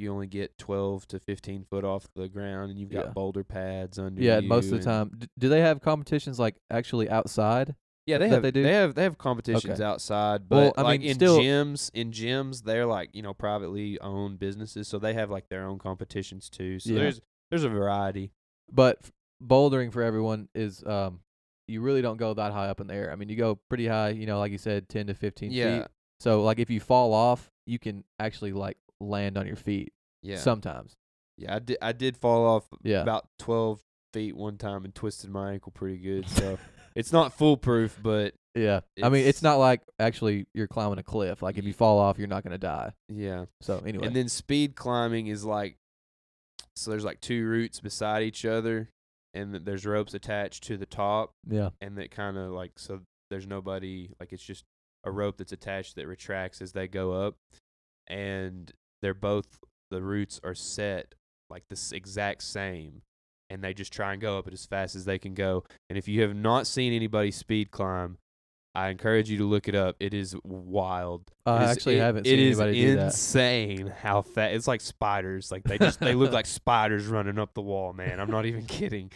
only get 12 to 15 foot off the ground, and you've got boulder pads under you. Yeah, most of the time. Do they have competitions like actually outside? Yeah, they have competitions outside, but Well, I like mean, in still- gyms, they're like, privately owned businesses, so they have like their own competitions too. So Yeah. there's a variety. But bouldering for everyone is you really don't go that high up in the air. I mean, you go pretty high, like you said, 10 to 15 Yeah. feet. So like if you fall off, you can actually like land on your feet Yeah. sometimes. Yeah, I did fall off Yeah. about 12 feet one time and twisted my ankle pretty good. So it's not foolproof, but Yeah. I mean, it's it's- not like actually you're climbing a cliff. Like if you fall off, you're not going to die. yeah. So anyway. And then speed climbing is like, so there's like 2 routes beside each other, and there's ropes attached to the top. yeah. And that kind of like, so there's nobody, like it's just a rope that's attached that retracts as they go up, and the routes are set like this exact same, and they just try and go up it as fast as they can go. And if you have not seen anybody speed climb, I encourage you to look it up. It is wild. I actually haven't seen anybody do It that. is insane how fast. It's like spiders. Like they look like spiders running up the wall, man. I'm not even kidding.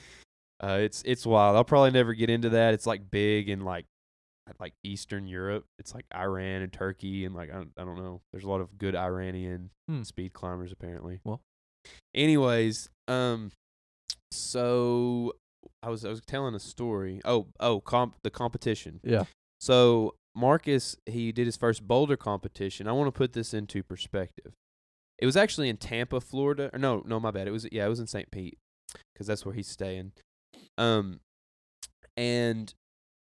It's wild. I'll probably never get into that. It's like big in like Eastern Europe. It's like Iran and Turkey, and like I don't know. There's a lot of good Iranian speed climbers apparently. Well. Anyways, so I was telling a story. The competition. Yeah. So Marcus, he did his first boulder competition. I want to put this into perspective. It was actually in Tampa, Florida. Or no, my bad. It was in St. Pete, because that's where he's staying. And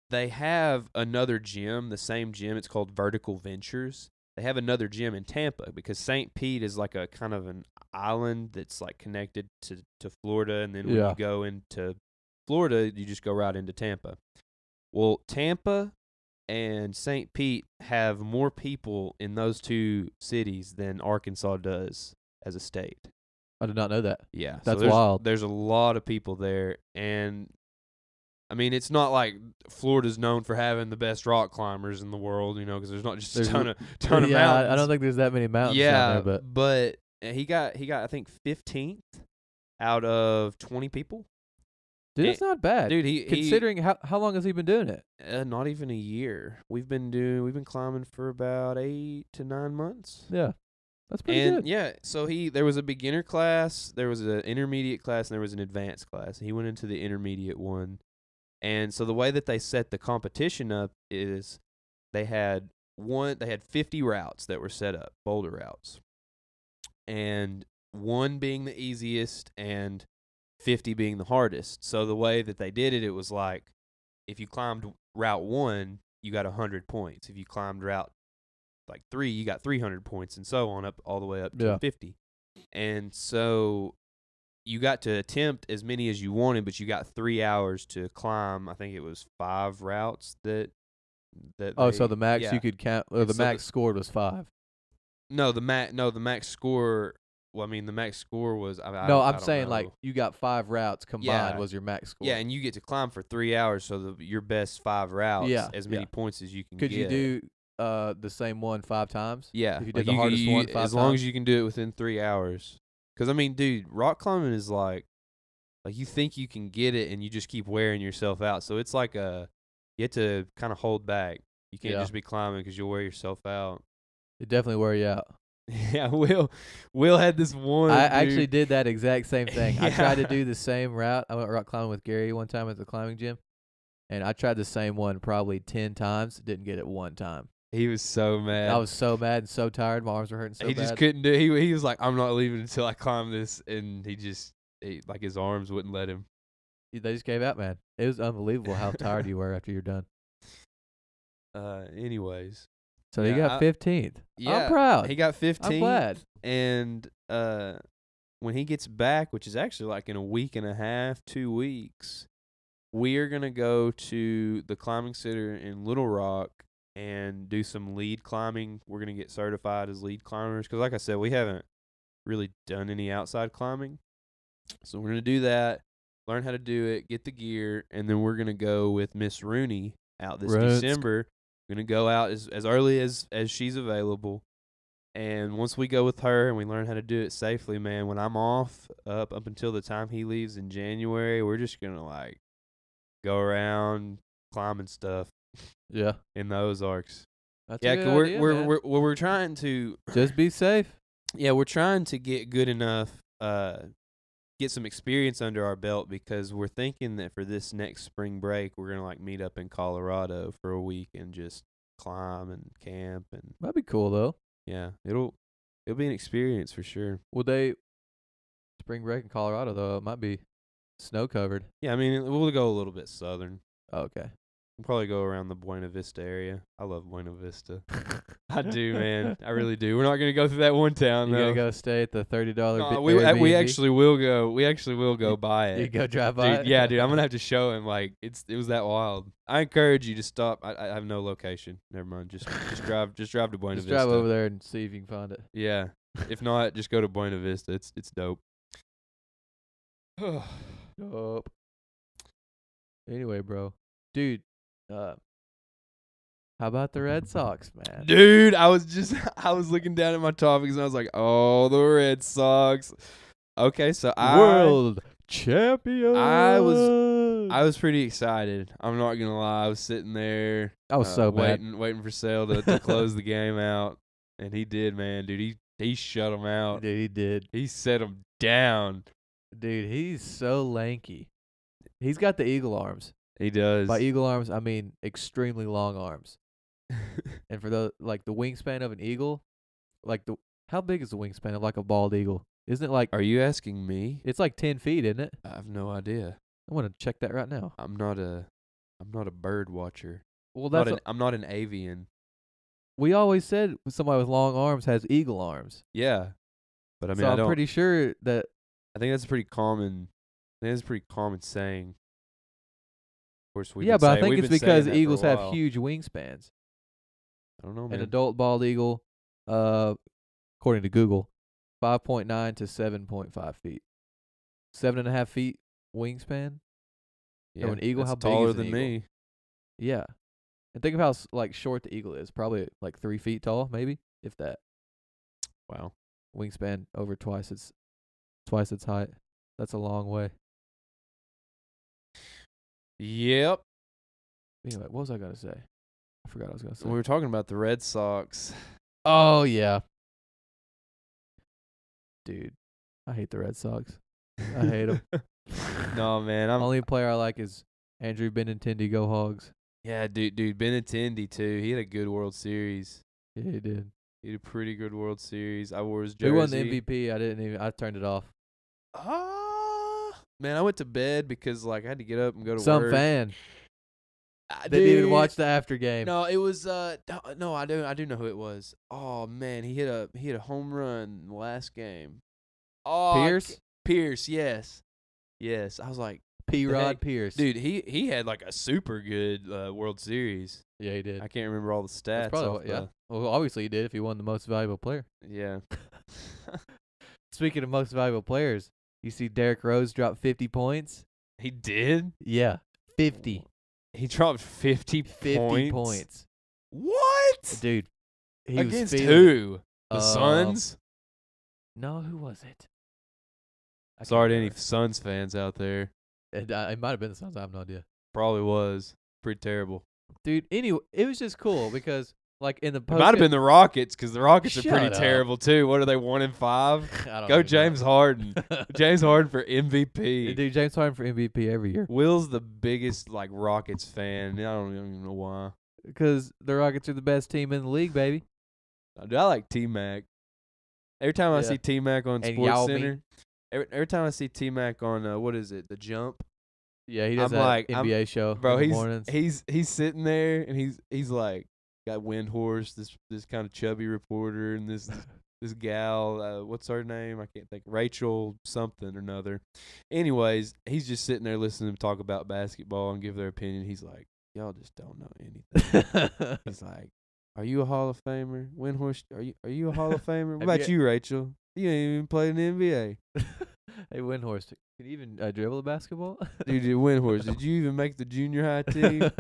they have another gym, the same gym. It's called Vertical Ventures. They have another gym in Tampa because St. Pete is like a kind of an island that's like connected to Florida, and then when you go into Florida, you just go right into Tampa. Well, Tampa and St. Pete have more people in those 2 cities than Arkansas does as a state. I did not know that. Yeah. That's wild. There's a lot of people there, and I mean, it's not like Florida's known for having the best rock climbers in the world, because there's not just a ton of mountains. I don't think there's that many mountains down there, but he got I think 15th out of 20 people. Dude, that's not bad. Dude, considering how long has he been doing it? Not even a year. We've been climbing for about 8 to 9 months. Yeah. That's pretty good. Yeah, so there was a beginner class, there was an intermediate class, and there was an advanced class. He went into the intermediate one. And so the way that they set the competition up is they had 50 routes that were set up, boulder routes. And 1 being the easiest and 50 being the hardest. So the way that they did it, it was like if you climbed route 1, you got 100 points. If you climbed route like 3, you got 300 points, and so on, up all the way up to 50. And so you got to attempt as many as you wanted, but you got 3 hours to climb. I think it was 5 routes that. So the max you could count, or the max scored was 5. No, the max score. Well, I mean, the max score was. I'm saying like you got 5 routes combined was your max score. Yeah, and you get to climb for 3 hours, so your best 5 routes, as many points as you can get. Could you do the same one 5 times? Yeah, if you did the hardest one 5 times, as long as you can do it within 3 hours. Because I mean, dude, rock climbing is like you think you can get it, and you just keep wearing yourself out. So it's like you have to kind of hold back. You can't just be climbing because you'll wear yourself out. It definitely wear you out. Yeah, Will had this one. I dude. actually did that exact same thing. I tried to Yeah. do the same route. I went rock climbing with Gary one time at the climbing gym, and I tried the same one probably 10 times. Didn't get it one time. He was so mad. I was so mad and so tired. My arms were hurting so he bad. just couldn't do. He was like, I'm not leaving until I climb this, and like his arms wouldn't let him. They just gave out, man. It was unbelievable how tired you were after you're done. Anyways, So Yeah, you got 15th. yeah, I'm proud. he got 15. I'm glad. And when he gets back, which is actually like in a week and a half, 2 weeks, we are gonna go to the climbing center in Little Rock and do some lead climbing. We're gonna get certified as lead climbers because, like I said, we haven't really done any outside climbing. So we're gonna do that, learn how to do it, get the gear, and then we're gonna go with Miss Rooney out this Runsk. December. We're gonna go out as early as she's available. And once we go with her and we learn how to do it safely, man, when I'm off up until the time he leaves in January, we're just gonna like go around climbing stuff Yeah. in the Ozarks. That's Yeah, a good 'cause idea, we're man. we're trying to Just be safe. yeah, we're trying to get good enough get some experience under our belt because we're thinking that for this next spring break we're gonna like meet up in Colorado for a week and just climb and camp and That'd be cool though. yeah, it'll be an experience for sure. Would they spring break in Colorado though? It might be snow covered. Yeah, I mean we'll go a little bit southern. Oh, okay. We'll probably go around the Buena Vista area. I love Buena Vista. I do, man. I really do. We're not gonna go through that one town You though. gotta go stay at the $30 No, bit we Airbnb? actually will go. We actually will go buy You it. go drive by Dude, it? yeah, dude, I'm gonna have to show him. Like, it was that wild. I encourage you to stop. I have no location. Never mind. Just drive to Buena Just Vista. drive over there and see if you can find it. Yeah. If not, just go to Buena Vista. It's dope. Dope. Anyway, bro. Dude, how about the Red Sox, man? Dude, I was looking down at my topics and I was like, oh, the Red Sox. Okay, so World champion. I was pretty excited. I'm not gonna lie. I was sitting there. I was so bad. waiting for Sale to close the game out, and he did, man. Dude, he shut him out. Dude, he did. He set him down. Dude, he's so lanky. He's got the eagle arms. He does. By eagle arms, I mean extremely long arms. And for the wingspan of an eagle, how big is the wingspan of like a bald eagle? Isn't it like Are you asking me? it's like 10 feet, isn't it? I have no idea. I want to check that right now. I'm not a bird watcher. Well, I'm not an avian. we always said somebody with long arms has eagle arms. Yeah, but I mean, So I I'm don't. pretty sure that I think that's a pretty common. I think that's a pretty common saying. Of course, yeah, but I think it's because eagles have huge wingspans. I don't know, An man. adult bald eagle, according to Google, 5.9 to 7.5 feet. 7.5 feet wingspan. Yeah, an eagle, that's how big taller is an than eagle? me? Yeah. And think of how short the eagle is. Probably like 3 feet tall, maybe, if that. Wow. Wingspan over twice its height. That's a long way. Yep. Anyway, what was I gonna say? I forgot what I was gonna say. We were talking about the Red Sox. Oh yeah. Dude, I hate the Red Sox. I hate 'em. No, man. Only player I like is Andrew Benintendi. Go Hogs. Yeah, dude. Benintendi too. He had a good World Series. Yeah, he did. He had a pretty good World Series. I wore his jersey. Who won the MVP? I turned it off. Man, I went to bed because like I had to get up and go to Some work. fan didn't even watch the after game. No, it was no, I do know who it was. Oh man, he hit a home run in the last game. Oh, Pierce? Pierce, yes. Yes. I was like, P-Rod heck? Pierce. dude, he had like a super good World Series. Yeah, he did. I can't remember all the stats. That's probably off what, yeah. Well, obviously he did if he won the most valuable player. Yeah. Speaking of most valuable players, you see Derrick Rose drop 50 points? He did? Yeah, 50. He dropped 50 points. What? Dude, he Against was feeling who? it. The Suns? No, who was it? I can't Sorry to any remember. Suns fans out there. It might have been the Suns. I have no idea. Probably was. Pretty terrible. Dude, anyway, it was just cool because Like in the It might have been the Rockets because the Rockets are pretty Shut up. terrible too. What are they, 1-5? I don't Go even James know. Harden. James Harden for MVP. Dude, James Harden for MVP every year. Will's the biggest like Rockets fan. I don't even know why. Because the Rockets are the best team in the league, baby. Dude, I like T-Mac. Every time I Yeah. see T-Mac on And Sports Yao Center, every time I see T-Mac on what is it, The Jump, Yeah, he does I'm that like, NBA show bro, in the mornings. he's sitting there and he's like got Windhorse, this kind of chubby reporter, and this gal, what's her name? I can't think. Rachel something or another. Anyways, he's just sitting there listening to them talk about basketball and give their opinion. He's like, y'all just don't know anything. He's like, are you a Hall of Famer? Windhorse, are you a Hall of Famer? What Have about you- you, Rachel? You ain't even played in the NBA. Hey, Windhorse, can you even dribble a basketball? Dude, Windhorse, did you even make the junior high team?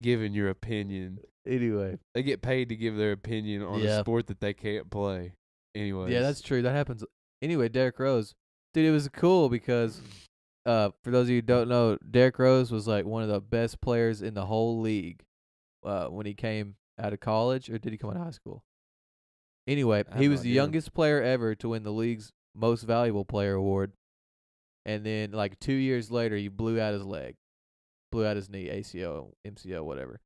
Giving your opinion. Anyway. They get paid to give their opinion on a Yeah. sport that they can't play. Anyways. Yeah, that's true. That happens. Anyway, Derrick Rose. Dude, it was cool because for those of you who don't know, Derrick Rose was like one of the best players in the whole league when he came out of college, or did he come out of high school? Anyway, I have he no was the idea. youngest player ever to win the league's most valuable player award. And then like 2 years later, he blew out his leg. Blew out his knee, ACL, MCL, whatever.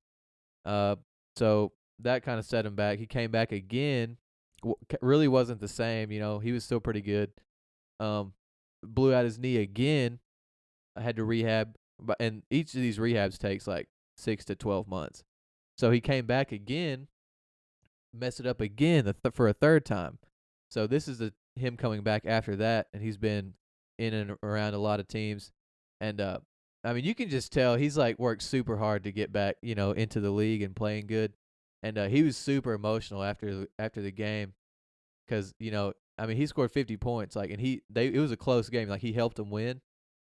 So that kind of set him back. He came back again. Really wasn't the same, you know. He was still pretty good. Blew out his knee again. I had to rehab, and each of these rehabs takes like 6 to 12 months. So he came back again, messed it up again for a third time. So this is him coming back after that, and he's been in and around a lot of teams. And I mean, you can just tell he's like worked super hard to get back, you know, into the league and playing good. And he was super emotional after the game, because you know, I mean, he scored 50 points, like, and it was a close game. Like, he helped them win,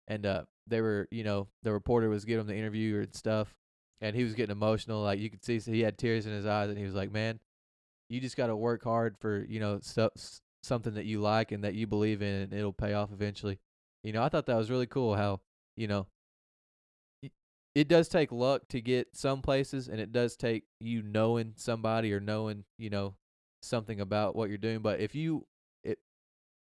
and they were, you know, the reporter was giving him the interview and stuff, and he was getting emotional. Like, you could see, so he had tears in his eyes, and he was like, "Man, you just got to work hard for, you know, something that you like and that you believe in, and it'll pay off eventually." You know, I thought that was really cool how, you know, it does take luck to get some places, and it does take you knowing somebody or knowing, you know, something about what you're doing. But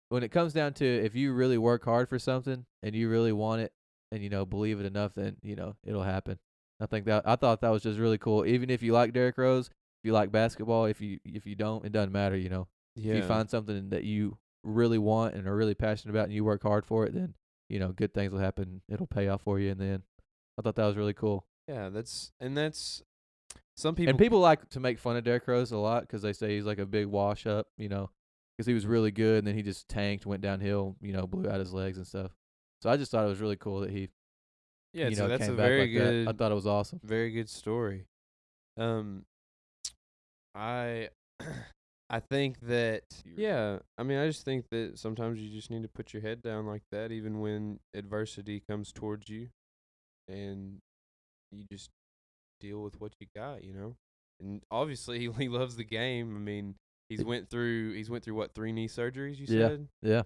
when it comes down to, if you really work hard for something and you really want it and, you know, believe it enough, then, you know, it'll happen. I thought that was just really cool. Even if you like Derrick Rose, if you like basketball, if you don't, it doesn't matter, you know. Yeah. If you find something that you really want and are really passionate about and you work hard for it, then, you know, good things will happen. It'll pay off for you in the end. I thought that was really cool. Yeah, that's some people. And people like to make fun of Derrick Rose a lot because they say he's like a big wash up, you know, because he was really good and then he just tanked, went downhill, you know, blew out his legs and stuff. So I just thought it was really cool that he, yeah, you so know, that's came a back very like good, that. I thought it was awesome. very good story. I I think that, yeah, I mean, I just think that sometimes you just need to put your head down like that, even when adversity comes towards you, and you just deal with what you got, you know. And obviously, he loves the game. I mean, he's went through what, 3 knee surgeries? You Yeah. said, Yeah.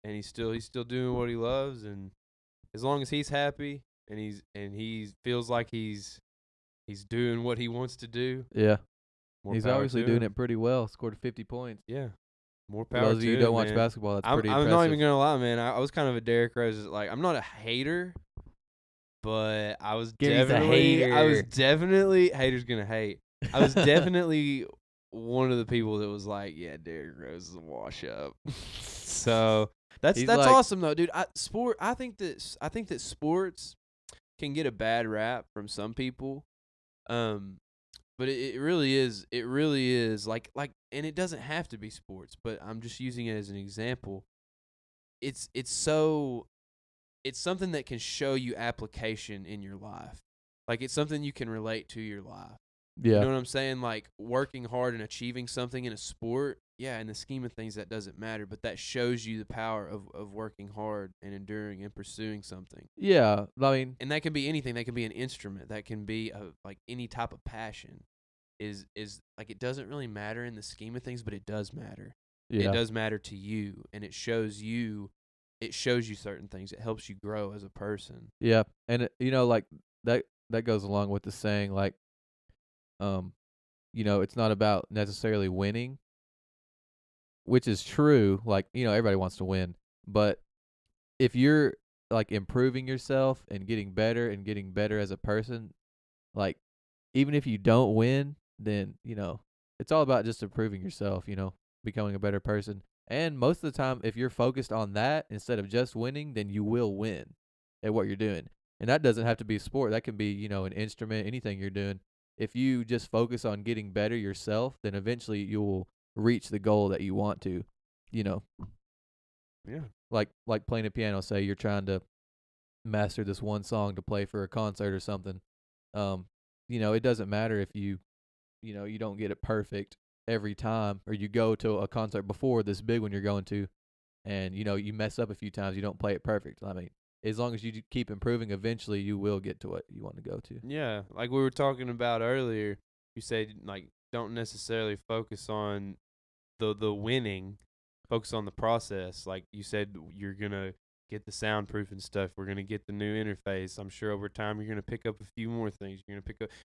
and he's still doing what he loves, and as long as he's happy and he feels like he's doing what he wants to do, Yeah. more He's power obviously to doing him. it pretty well. Scored 50 points. Yeah, more For power those of to you who him, don't watch man. basketball, that's I'm pretty not impressive. even gonna lie, man. I was kind of a Derrick Rose. Like, I'm not a hater, but I was Gary's a definitely hater. haters gonna hate. I was definitely one of the people that was like, yeah, Derrick Rose is a wash up. So that's He's like- awesome though, dude. I think that sports can get a bad rap from some people. But it really is like, and it doesn't have to be sports, but I'm just using it as an example. It's something that can show you application in your life. Like, it's something you can relate to your life. Yeah. You know what I'm saying? Like, working hard and achieving something in a sport, yeah, in the scheme of things, that doesn't matter, but that shows you the power of working hard and enduring and pursuing something. Yeah. I mean, And that can be anything. That can be an instrument. That can be like any type of passion. Is like, it doesn't really matter in the scheme of things, but it does matter. yeah. It does matter to you, and it shows you certain things. It helps you grow as a person. Yeah, and you know, like that goes along with the saying, like, it's not about necessarily winning, which is true. Like, everybody wants to win, but if you're like improving yourself and getting better as a person, like even if you don't win, then, it's all about just improving yourself, becoming a better person. And most of the time, if you're focused on that instead of just winning, then you will win at what you're doing. And that doesn't have to be sport. That can be, an instrument, anything you're doing. If you just focus on getting better yourself, then eventually you'll reach the goal that you want to, you know. Yeah. Like playing a piano, say you're trying to master this one song to play for a concert or something. It doesn't matter if you don't get it perfect every time, or you go to a concert before this big one you're going to, and you mess up a few times, you don't play it perfect. I mean, as long as you keep improving, eventually you will get to what you want to go to. Yeah, like we were talking about earlier, you said like don't necessarily focus on the winning, focus on the process. Like you said, you're gonna get the soundproof and stuff. We're gonna get the new interface. I'm sure over time you're gonna pick up a few more things. You're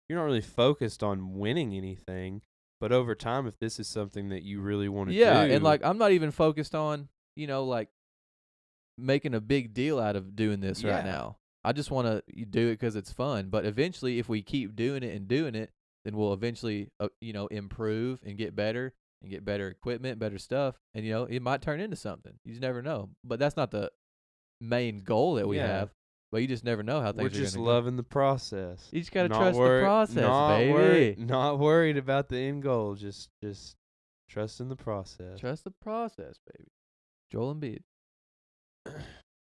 not really focused on winning anything, but over time, if this is something that you really want to do, and like I'm not even focused on like making a big deal out of doing this right now. I just want to do it because it's fun. But eventually, if we keep doing it, then we'll eventually, improve and get better equipment, better stuff. And, it might turn into something. You just never know. But that's not the main goal that we have. But you just never know how things are going to go. We're just loving the process. You just got to trust the process, baby. Not worried about the end goal. Just trusting the process. Trust the process, baby. Joel Embiid.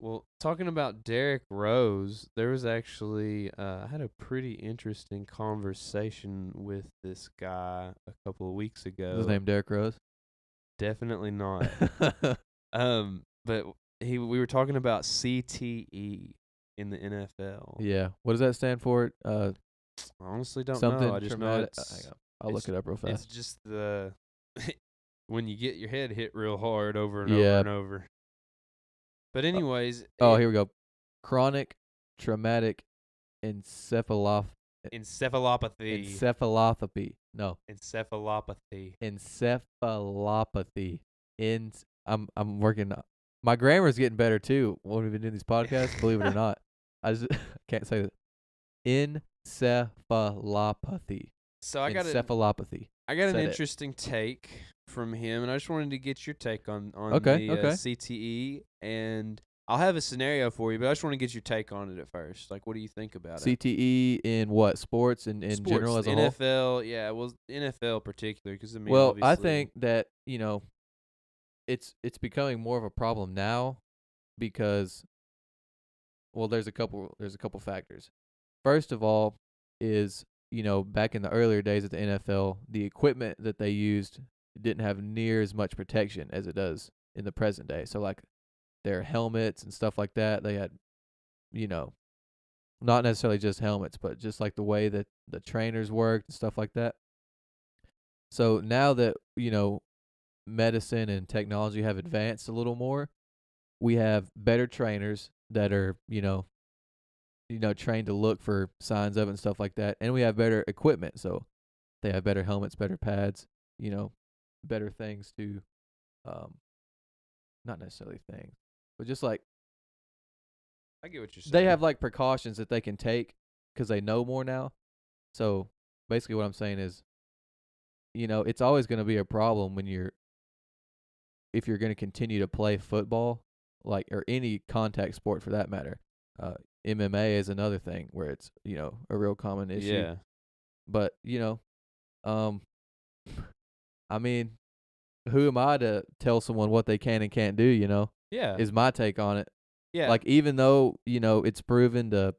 Well, talking about Derrick Rose, there was actually I had a pretty interesting conversation with this guy a couple of weeks ago. Is his name Derrick Rose? Definitely not. But we were talking about CTE in the NFL. Yeah. What does that stand for? I honestly don't something know. I just know hang on. I'll look it up real fast. It's just the when you get your head hit real hard over and over and over. But anyways, here we go. Chronic traumatic encephalopathy. Encephalopathy. No. Encephalopathy. Encephalopathy. I'm working. My grammar's getting better too when we've been doing these podcasts. Believe it or not, I just can't say that. Encephalopathy. So I got encephalopathy. I got an interesting take from him, and I just wanted to get your take on okay. CTE, and I'll have a scenario for you, but I just want to get your take on it at first. Like, what do you think about it? CTE in what? Sports and in general as a whole? NFL, yeah, well, NFL particular, because well, I think that it's becoming more of a problem now because, well, there's a couple factors. First of all, is back in the earlier days of the NFL, the equipment that they used didn't have near as much protection as it does in the present day. So like their helmets and stuff like that, they had, not necessarily just helmets, but just like the way that the trainers worked and stuff like that. So now that, medicine and technology have advanced a little more, we have better trainers that are, trained to look for signs of it and stuff like that. And we have better equipment. So they have better helmets, better pads, better things to, not necessarily things, but just like, I get what you're saying. They have like precautions that they can take because they know more now. So basically what I'm saying is, it's always going to be a problem if you're going to continue to play football, like, or any contact sport for that matter. MMA is another thing where it's, a real common issue. Yeah. But, I mean, who am I to tell someone what they can and can't do, Yeah. Is my take on it. Yeah. Like, even though, it's proven to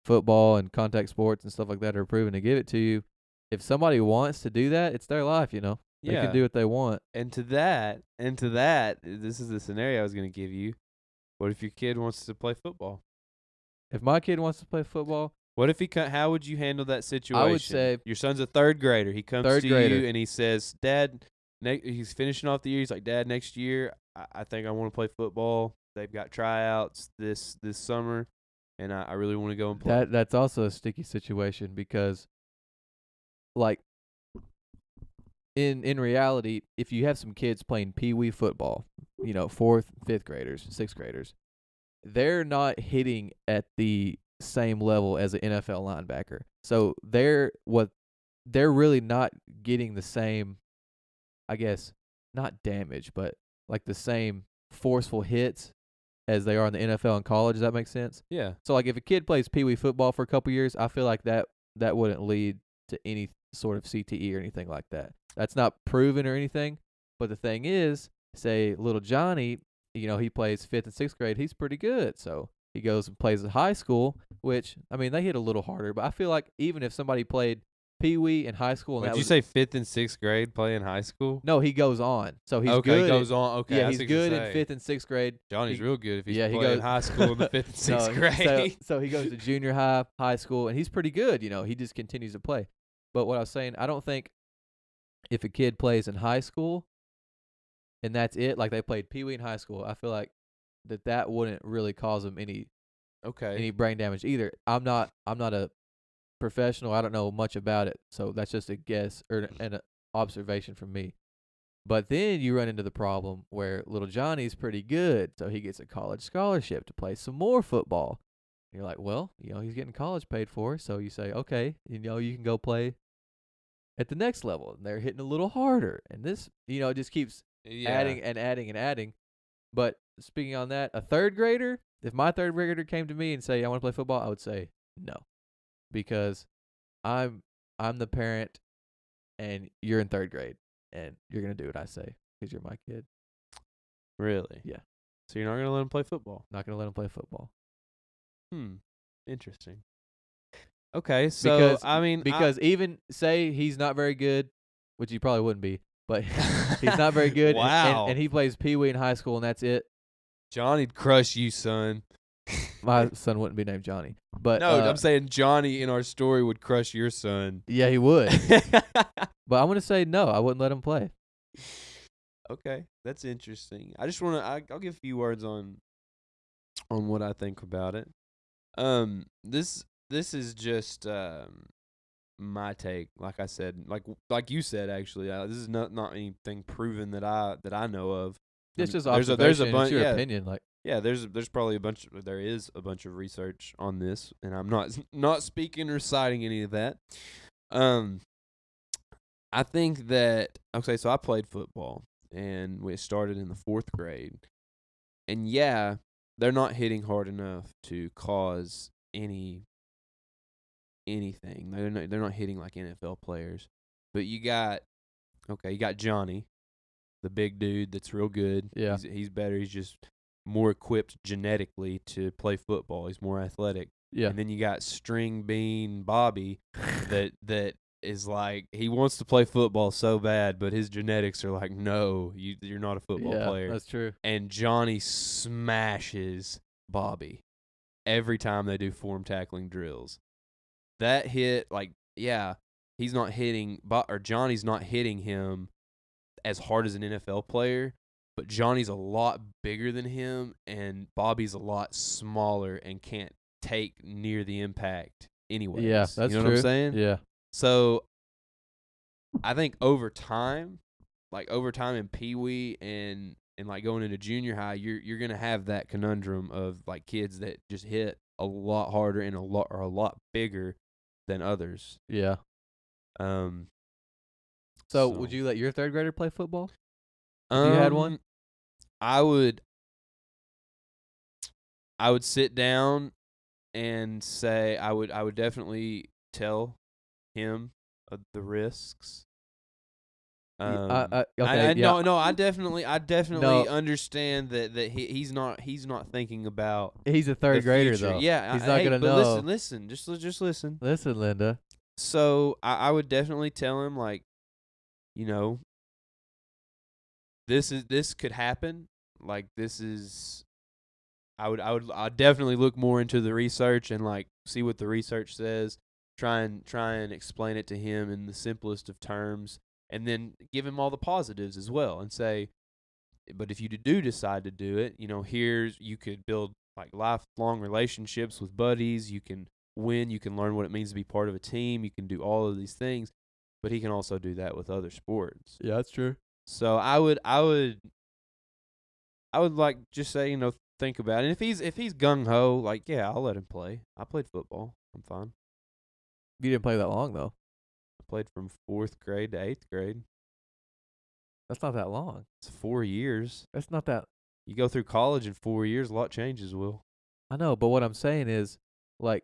football and contact sports and stuff like that are proven to give it to you, if somebody wants to do that, it's their life, They can do what they want. And to that, this is the scenario I was going to give you. What if your kid wants to play football? If my kid wants to play football, what if how would you handle that situation? I would say your son's a third grader. He comes to you and he says, "Dad," he's finishing off the year. He's like, "Dad, next year I think I want to play football. They've got tryouts this summer, and I really want to go and play." That's also a sticky situation because, like, in reality, if you have some kids playing pee-wee football, 4th, 5th graders, 6th graders, they're not hitting at the same level as an NFL linebacker. So they're really not getting the same, I guess, not damage, but like the same forceful hits as they are in the NFL and college. Does that make sense? Yeah. So like if a kid plays pee-wee football for a couple years, I feel like that wouldn't lead to any sort of CTE or anything like that. That's not proven or anything. But the thing is, say little Johnny, he plays 5th and 6th grade. He's pretty good. So he goes and plays at high school, which, I mean, they hit a little harder. But I feel like even if somebody played pee-wee in high school. Did you say 5th and 6th grade playing high school? No, he goes on. So he's okay, good. He goes on. Okay, Yeah, I he's see what you're good in saying. 5th and 6th grade. Johnny's real good if he's he playing goes high school in the 5th and 6th No, grade. So he goes to junior high school, and he's pretty good. He just continues to play. But what I was saying, I don't think if a kid plays in high school and that's it, like they played pee-wee in high school, I feel like that wouldn't really cause them any brain damage either. I'm not a professional. I don't know much about it, so that's just a guess or an observation from me. But then you run into the problem where little Johnny's pretty good, so he gets a college scholarship to play some more football. You're like, well, he's getting college paid for, so you say, okay, you can go play at the next level. And they're hitting a little harder, and this, it just keeps adding and adding and adding. But speaking on that, a 3rd grader, if my 3rd grader came to me and say, I want to play football, I would say no, because I'm the parent, and you're in 3rd grade, and you're gonna do what I say because you're my kid. Really? Yeah. So you're not gonna let him play football? Not gonna let him play football. Interesting. Okay, so because even say he's not very good, which he probably wouldn't be, but he's not very good. Wow. And he plays pee-wee in high school, and that's it. Johnny'd crush you, son. My son wouldn't be named Johnny, but no, I'm saying Johnny in our story would crush your son. Yeah, he would. But I'm gonna say no. I wouldn't let him play. Okay, that's interesting. I just want to. I'll give a few words on what I think about it. This is just my take. Like I said, like you said, actually, this is not anything proven that I know of. It's just there's observation. a bunch. It's your Yeah, opinion. Like, yeah, there's probably there is a bunch of research on this, and I'm not speaking or citing any of that. I think that so I played football, and we started in the 4th grade, and yeah, they're not hitting hard enough to cause anything. They're not hitting like NFL players, but you got Johnny, the big dude that's real good. Yeah, he's better. He's just more equipped genetically to play football. He's more athletic. Yeah, and then you got String Bean Bobby, that is like he wants to play football so bad, but his genetics are like, no, you're not a football player. That's true. And Johnny smashes Bobby every time they do form tackling drills. That hit, he's not hitting, or Johnny's not hitting him as hard as an NFL player, but Johnny's a lot bigger than him, and Bobby's a lot smaller and can't take near the impact anyways. Yeah, that's true. You know what I'm saying? Yeah. So I think over time in pee-wee and like going into junior high, you're gonna have that conundrum of like kids that just hit a lot harder and a lot bigger than others. Yeah. So would you let your 3rd grader play football? If you had one? I would sit down and say I would definitely tell him of the risks. Okay. I definitely No. understand that he's not thinking about. He's a 3rd grader future. though. Yeah, he's not gonna know. Listen, just listen. Listen, Linda. So I would definitely tell him, like, this could happen. Like, this is. I'd definitely look more into the research and like see what the research says. Try and explain it to him in the simplest of terms, and then give him all the positives as well, and say, but if you do decide to do it, you could build like lifelong relationships with buddies. You can win. You can learn what it means to be part of a team. You can do all of these things. but he can also do that with other sports. Yeah, that's true. So I would like just say, think about it. And if he's gung ho, like, yeah, I'll let him play. I played football. I'm fine. You didn't play that long though. I played from 4th grade to 8th grade. That's not that long. It's 4 years. That's not that. You go through college in 4 years, a lot changes, Will. I know, but what I'm saying is, like,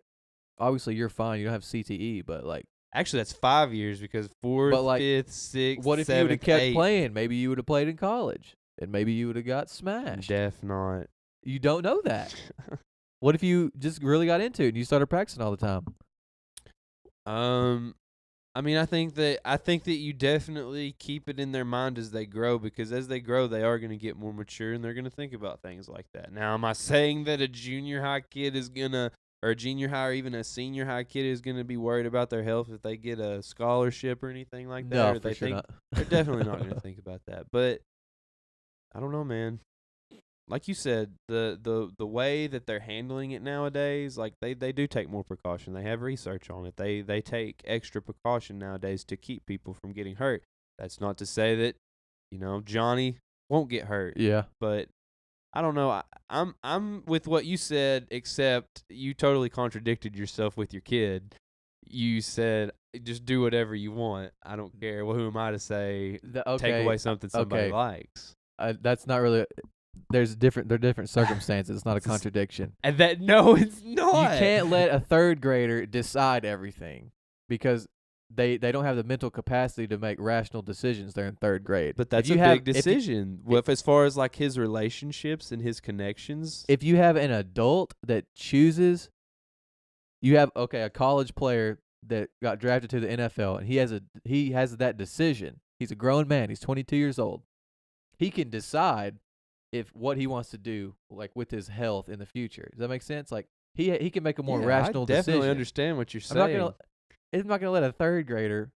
obviously you're fine. You don't have CTE, but like, Actually, that's 5 years because 4th, like, 5th, 6th, what if you would 7th, have kept 8th. playing? Maybe you would have played in college, and maybe you would have got smashed. Def not. You don't know that. What if you just really got into it and you started practicing all the time? I mean, I think that you definitely keep it in their mind as they grow, because as they grow, they are going to get more mature and they're going to think about things like that. Now, am I saying that a junior high kid is gonna, or a junior high, or even a senior high kid is going to be worried about their health if they get a scholarship or anything like that? No, or for they sure think not. they're definitely not going to think about that. But I don't know, man. Like you said, the way that they're handling it nowadays, like they do take more precaution. They have research on it. They take extra precaution nowadays to keep people from getting hurt. That's not to say that, Johnny won't get hurt. Yeah. But I don't know. I'm with what you said, except you totally contradicted yourself with your kid. You said just do whatever you want. I don't care. Well, who am I to say take away something somebody likes? That's not really. They're different circumstances. It's not a contradiction. And that no, it's not. You can't let a third grader decide everything because they don't have the mental capacity to make rational decisions. They're in 3rd grade. But that's a big decision. As far as like his relationships and his connections. If you have an adult that chooses, you have a college player that got drafted to the NFL, and he has that decision. He's a grown man. He's 22 years old. He can decide if what he wants to do, like with his health in the future. Does that make sense? Like he can make a more rational decision. I definitely understand what you're saying. I'm not gonna let a 3rd grader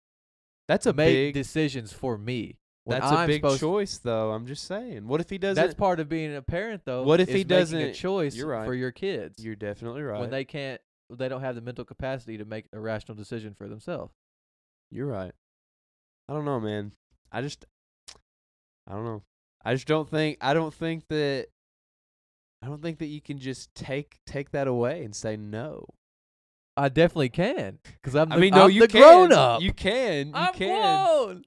make big decisions for me. That's a big choice, though. I'm just saying. What if he doesn't? That's part of being a parent, though. What if he doesn't making a choice You're right. for your kids? You're definitely right. When they don't have the mental capacity to make a rational decision for themselves. You're right. I don't know, man. I don't know. I don't think that you can just take that away and say no. I definitely can, because I'm you the can. grown up. You can. I'm grown.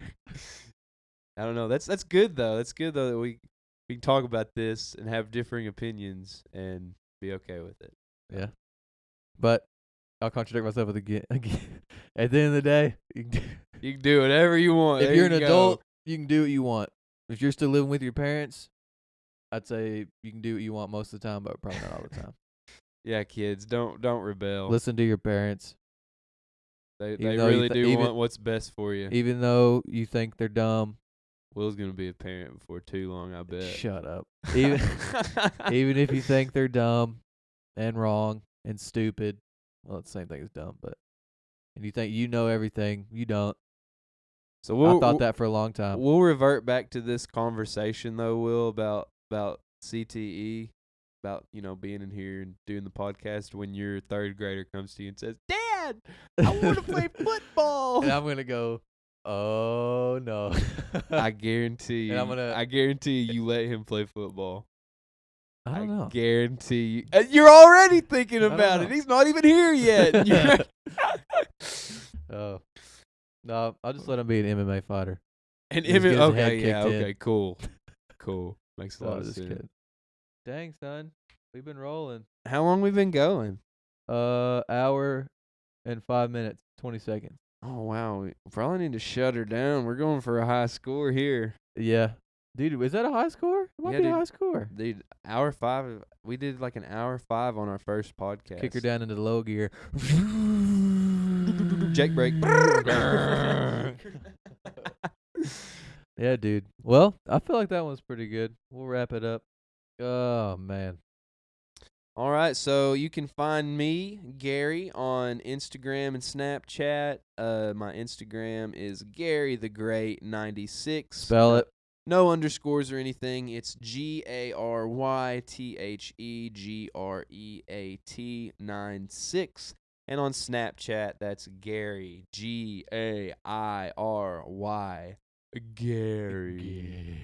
I don't know. That's good though. That's good though that we can talk about this and have differing opinions and be okay with it. Yeah. But I'll contradict myself again. At the end of the day, you can do whatever you want. If you're an adult, you can do what you want. If you're still living with your parents, I'd say you can do what you want most of the time, but probably not all the time. Yeah, kids, don't rebel. Listen to your parents. They really do want what's best for you. Even though you think they're dumb. Will's going to be a parent before too long, I bet. Shut up. Even if you think they're dumb and wrong and stupid. Well, it's the same thing as dumb, and you think you know everything, you don't. So I thought that for a long time. We'll revert back to this conversation though, Will, about CTE, about being in here and doing the podcast when your 3rd grader comes to you and says, "Dad, I want to play football." And I'm gonna go, "Oh no!" I guarantee you. I guarantee you let him play football. I don't know. Guarantee you. You're already thinking about it. He's not even here yet. Oh. No, I'll just let him be an MMA fighter. An MMA? Okay, yeah, okay, cool. Cool. Makes a lot of sense. Kidding. Dang, son. We've been rolling. How long we been going? Hour and 5 minutes, 20 seconds. Oh, wow. We probably need to shut her down. We're going for a high score here. Yeah. Dude, is that a high score? It might be a high score. Dude, hour 5. We did like an hour 5 on our first podcast. Kick her down into the low gear. Jake break. Yeah, dude. Well, I feel like that one's pretty good. We'll wrap it up. Oh, man. All right, so you can find me, Gary, on Instagram and Snapchat. My Instagram is GaryTheGreat96. Spell it. No underscores or anything. It's GaryTheGreat 96. And on Snapchat, that's Gary, Gairy. Gary.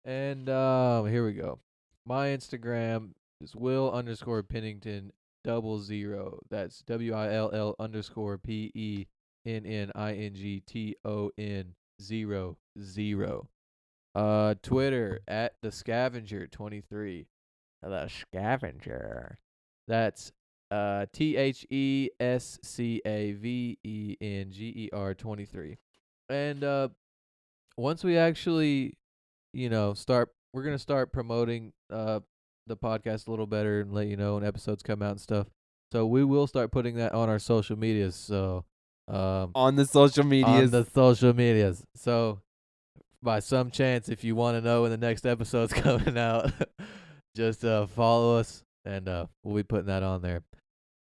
And here we go. My Instagram is Will_Pennington 00. That's WILL_PENNINGTON 00. Twitter at the Scavenger 23. The Scavenger. That's THESCAVENGER 23. And once we actually, we're gonna start promoting the podcast a little better and let you know when episodes come out and stuff. So we will start putting that on our social medias. So On the social medias. So by some chance, if you want to know when the next episode's coming out, just follow us, and we'll be putting that on there.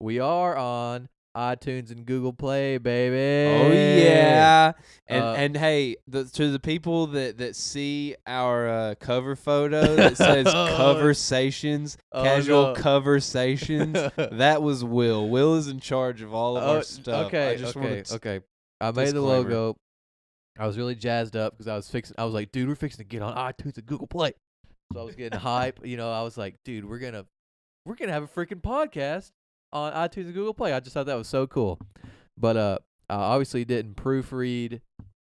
We are on iTunes and Google Play, baby. Oh yeah, and Uh, and hey, to the people that see our cover photo that says Conversations, Casual no. Conversations, that was Will. Will is in charge of all of our stuff. Okay, I just wanted to okay. I made the disclaimer. logo. I was really jazzed up because I was like, dude, we're fixing to get on iTunes and Google Play. So I was getting hype. I was like, dude, we're gonna have a freaking podcast on iTunes and Google Play. I just thought that was so cool. But I obviously didn't proofread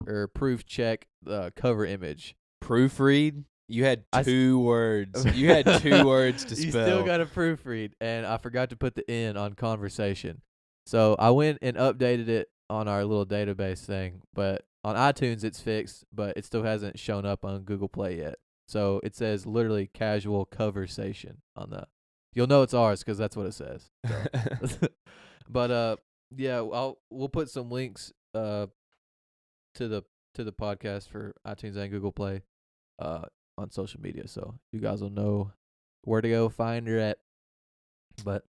or proof check the cover image. proofread. You had I s- 2 words. You had 2 words to You spell. still got to proofread, and I forgot to put the N on conversation. So I went and updated it on our little database thing. But on iTunes, it's fixed, but it still hasn't shown up on Google Play yet. So it says literally casual conversation on the. You'll know it's ours because that's what it says. So. But yeah, we'll put some links to the podcast for iTunes and Google Play on social media, so you guys will know where to go find her at. But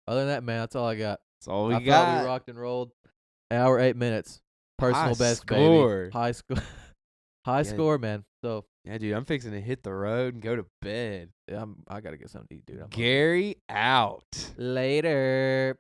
other than that, man, that's all I got. That's all we I got. thought we rocked and rolled. Hour 8 minutes. Personal High best, score. baby. High score. High Yeah. score, man. So Yeah, dude, I'm fixing to hit the road and go to bed. yeah, I gotta get something to eat, dude. I'm hungry. Gary out. Later.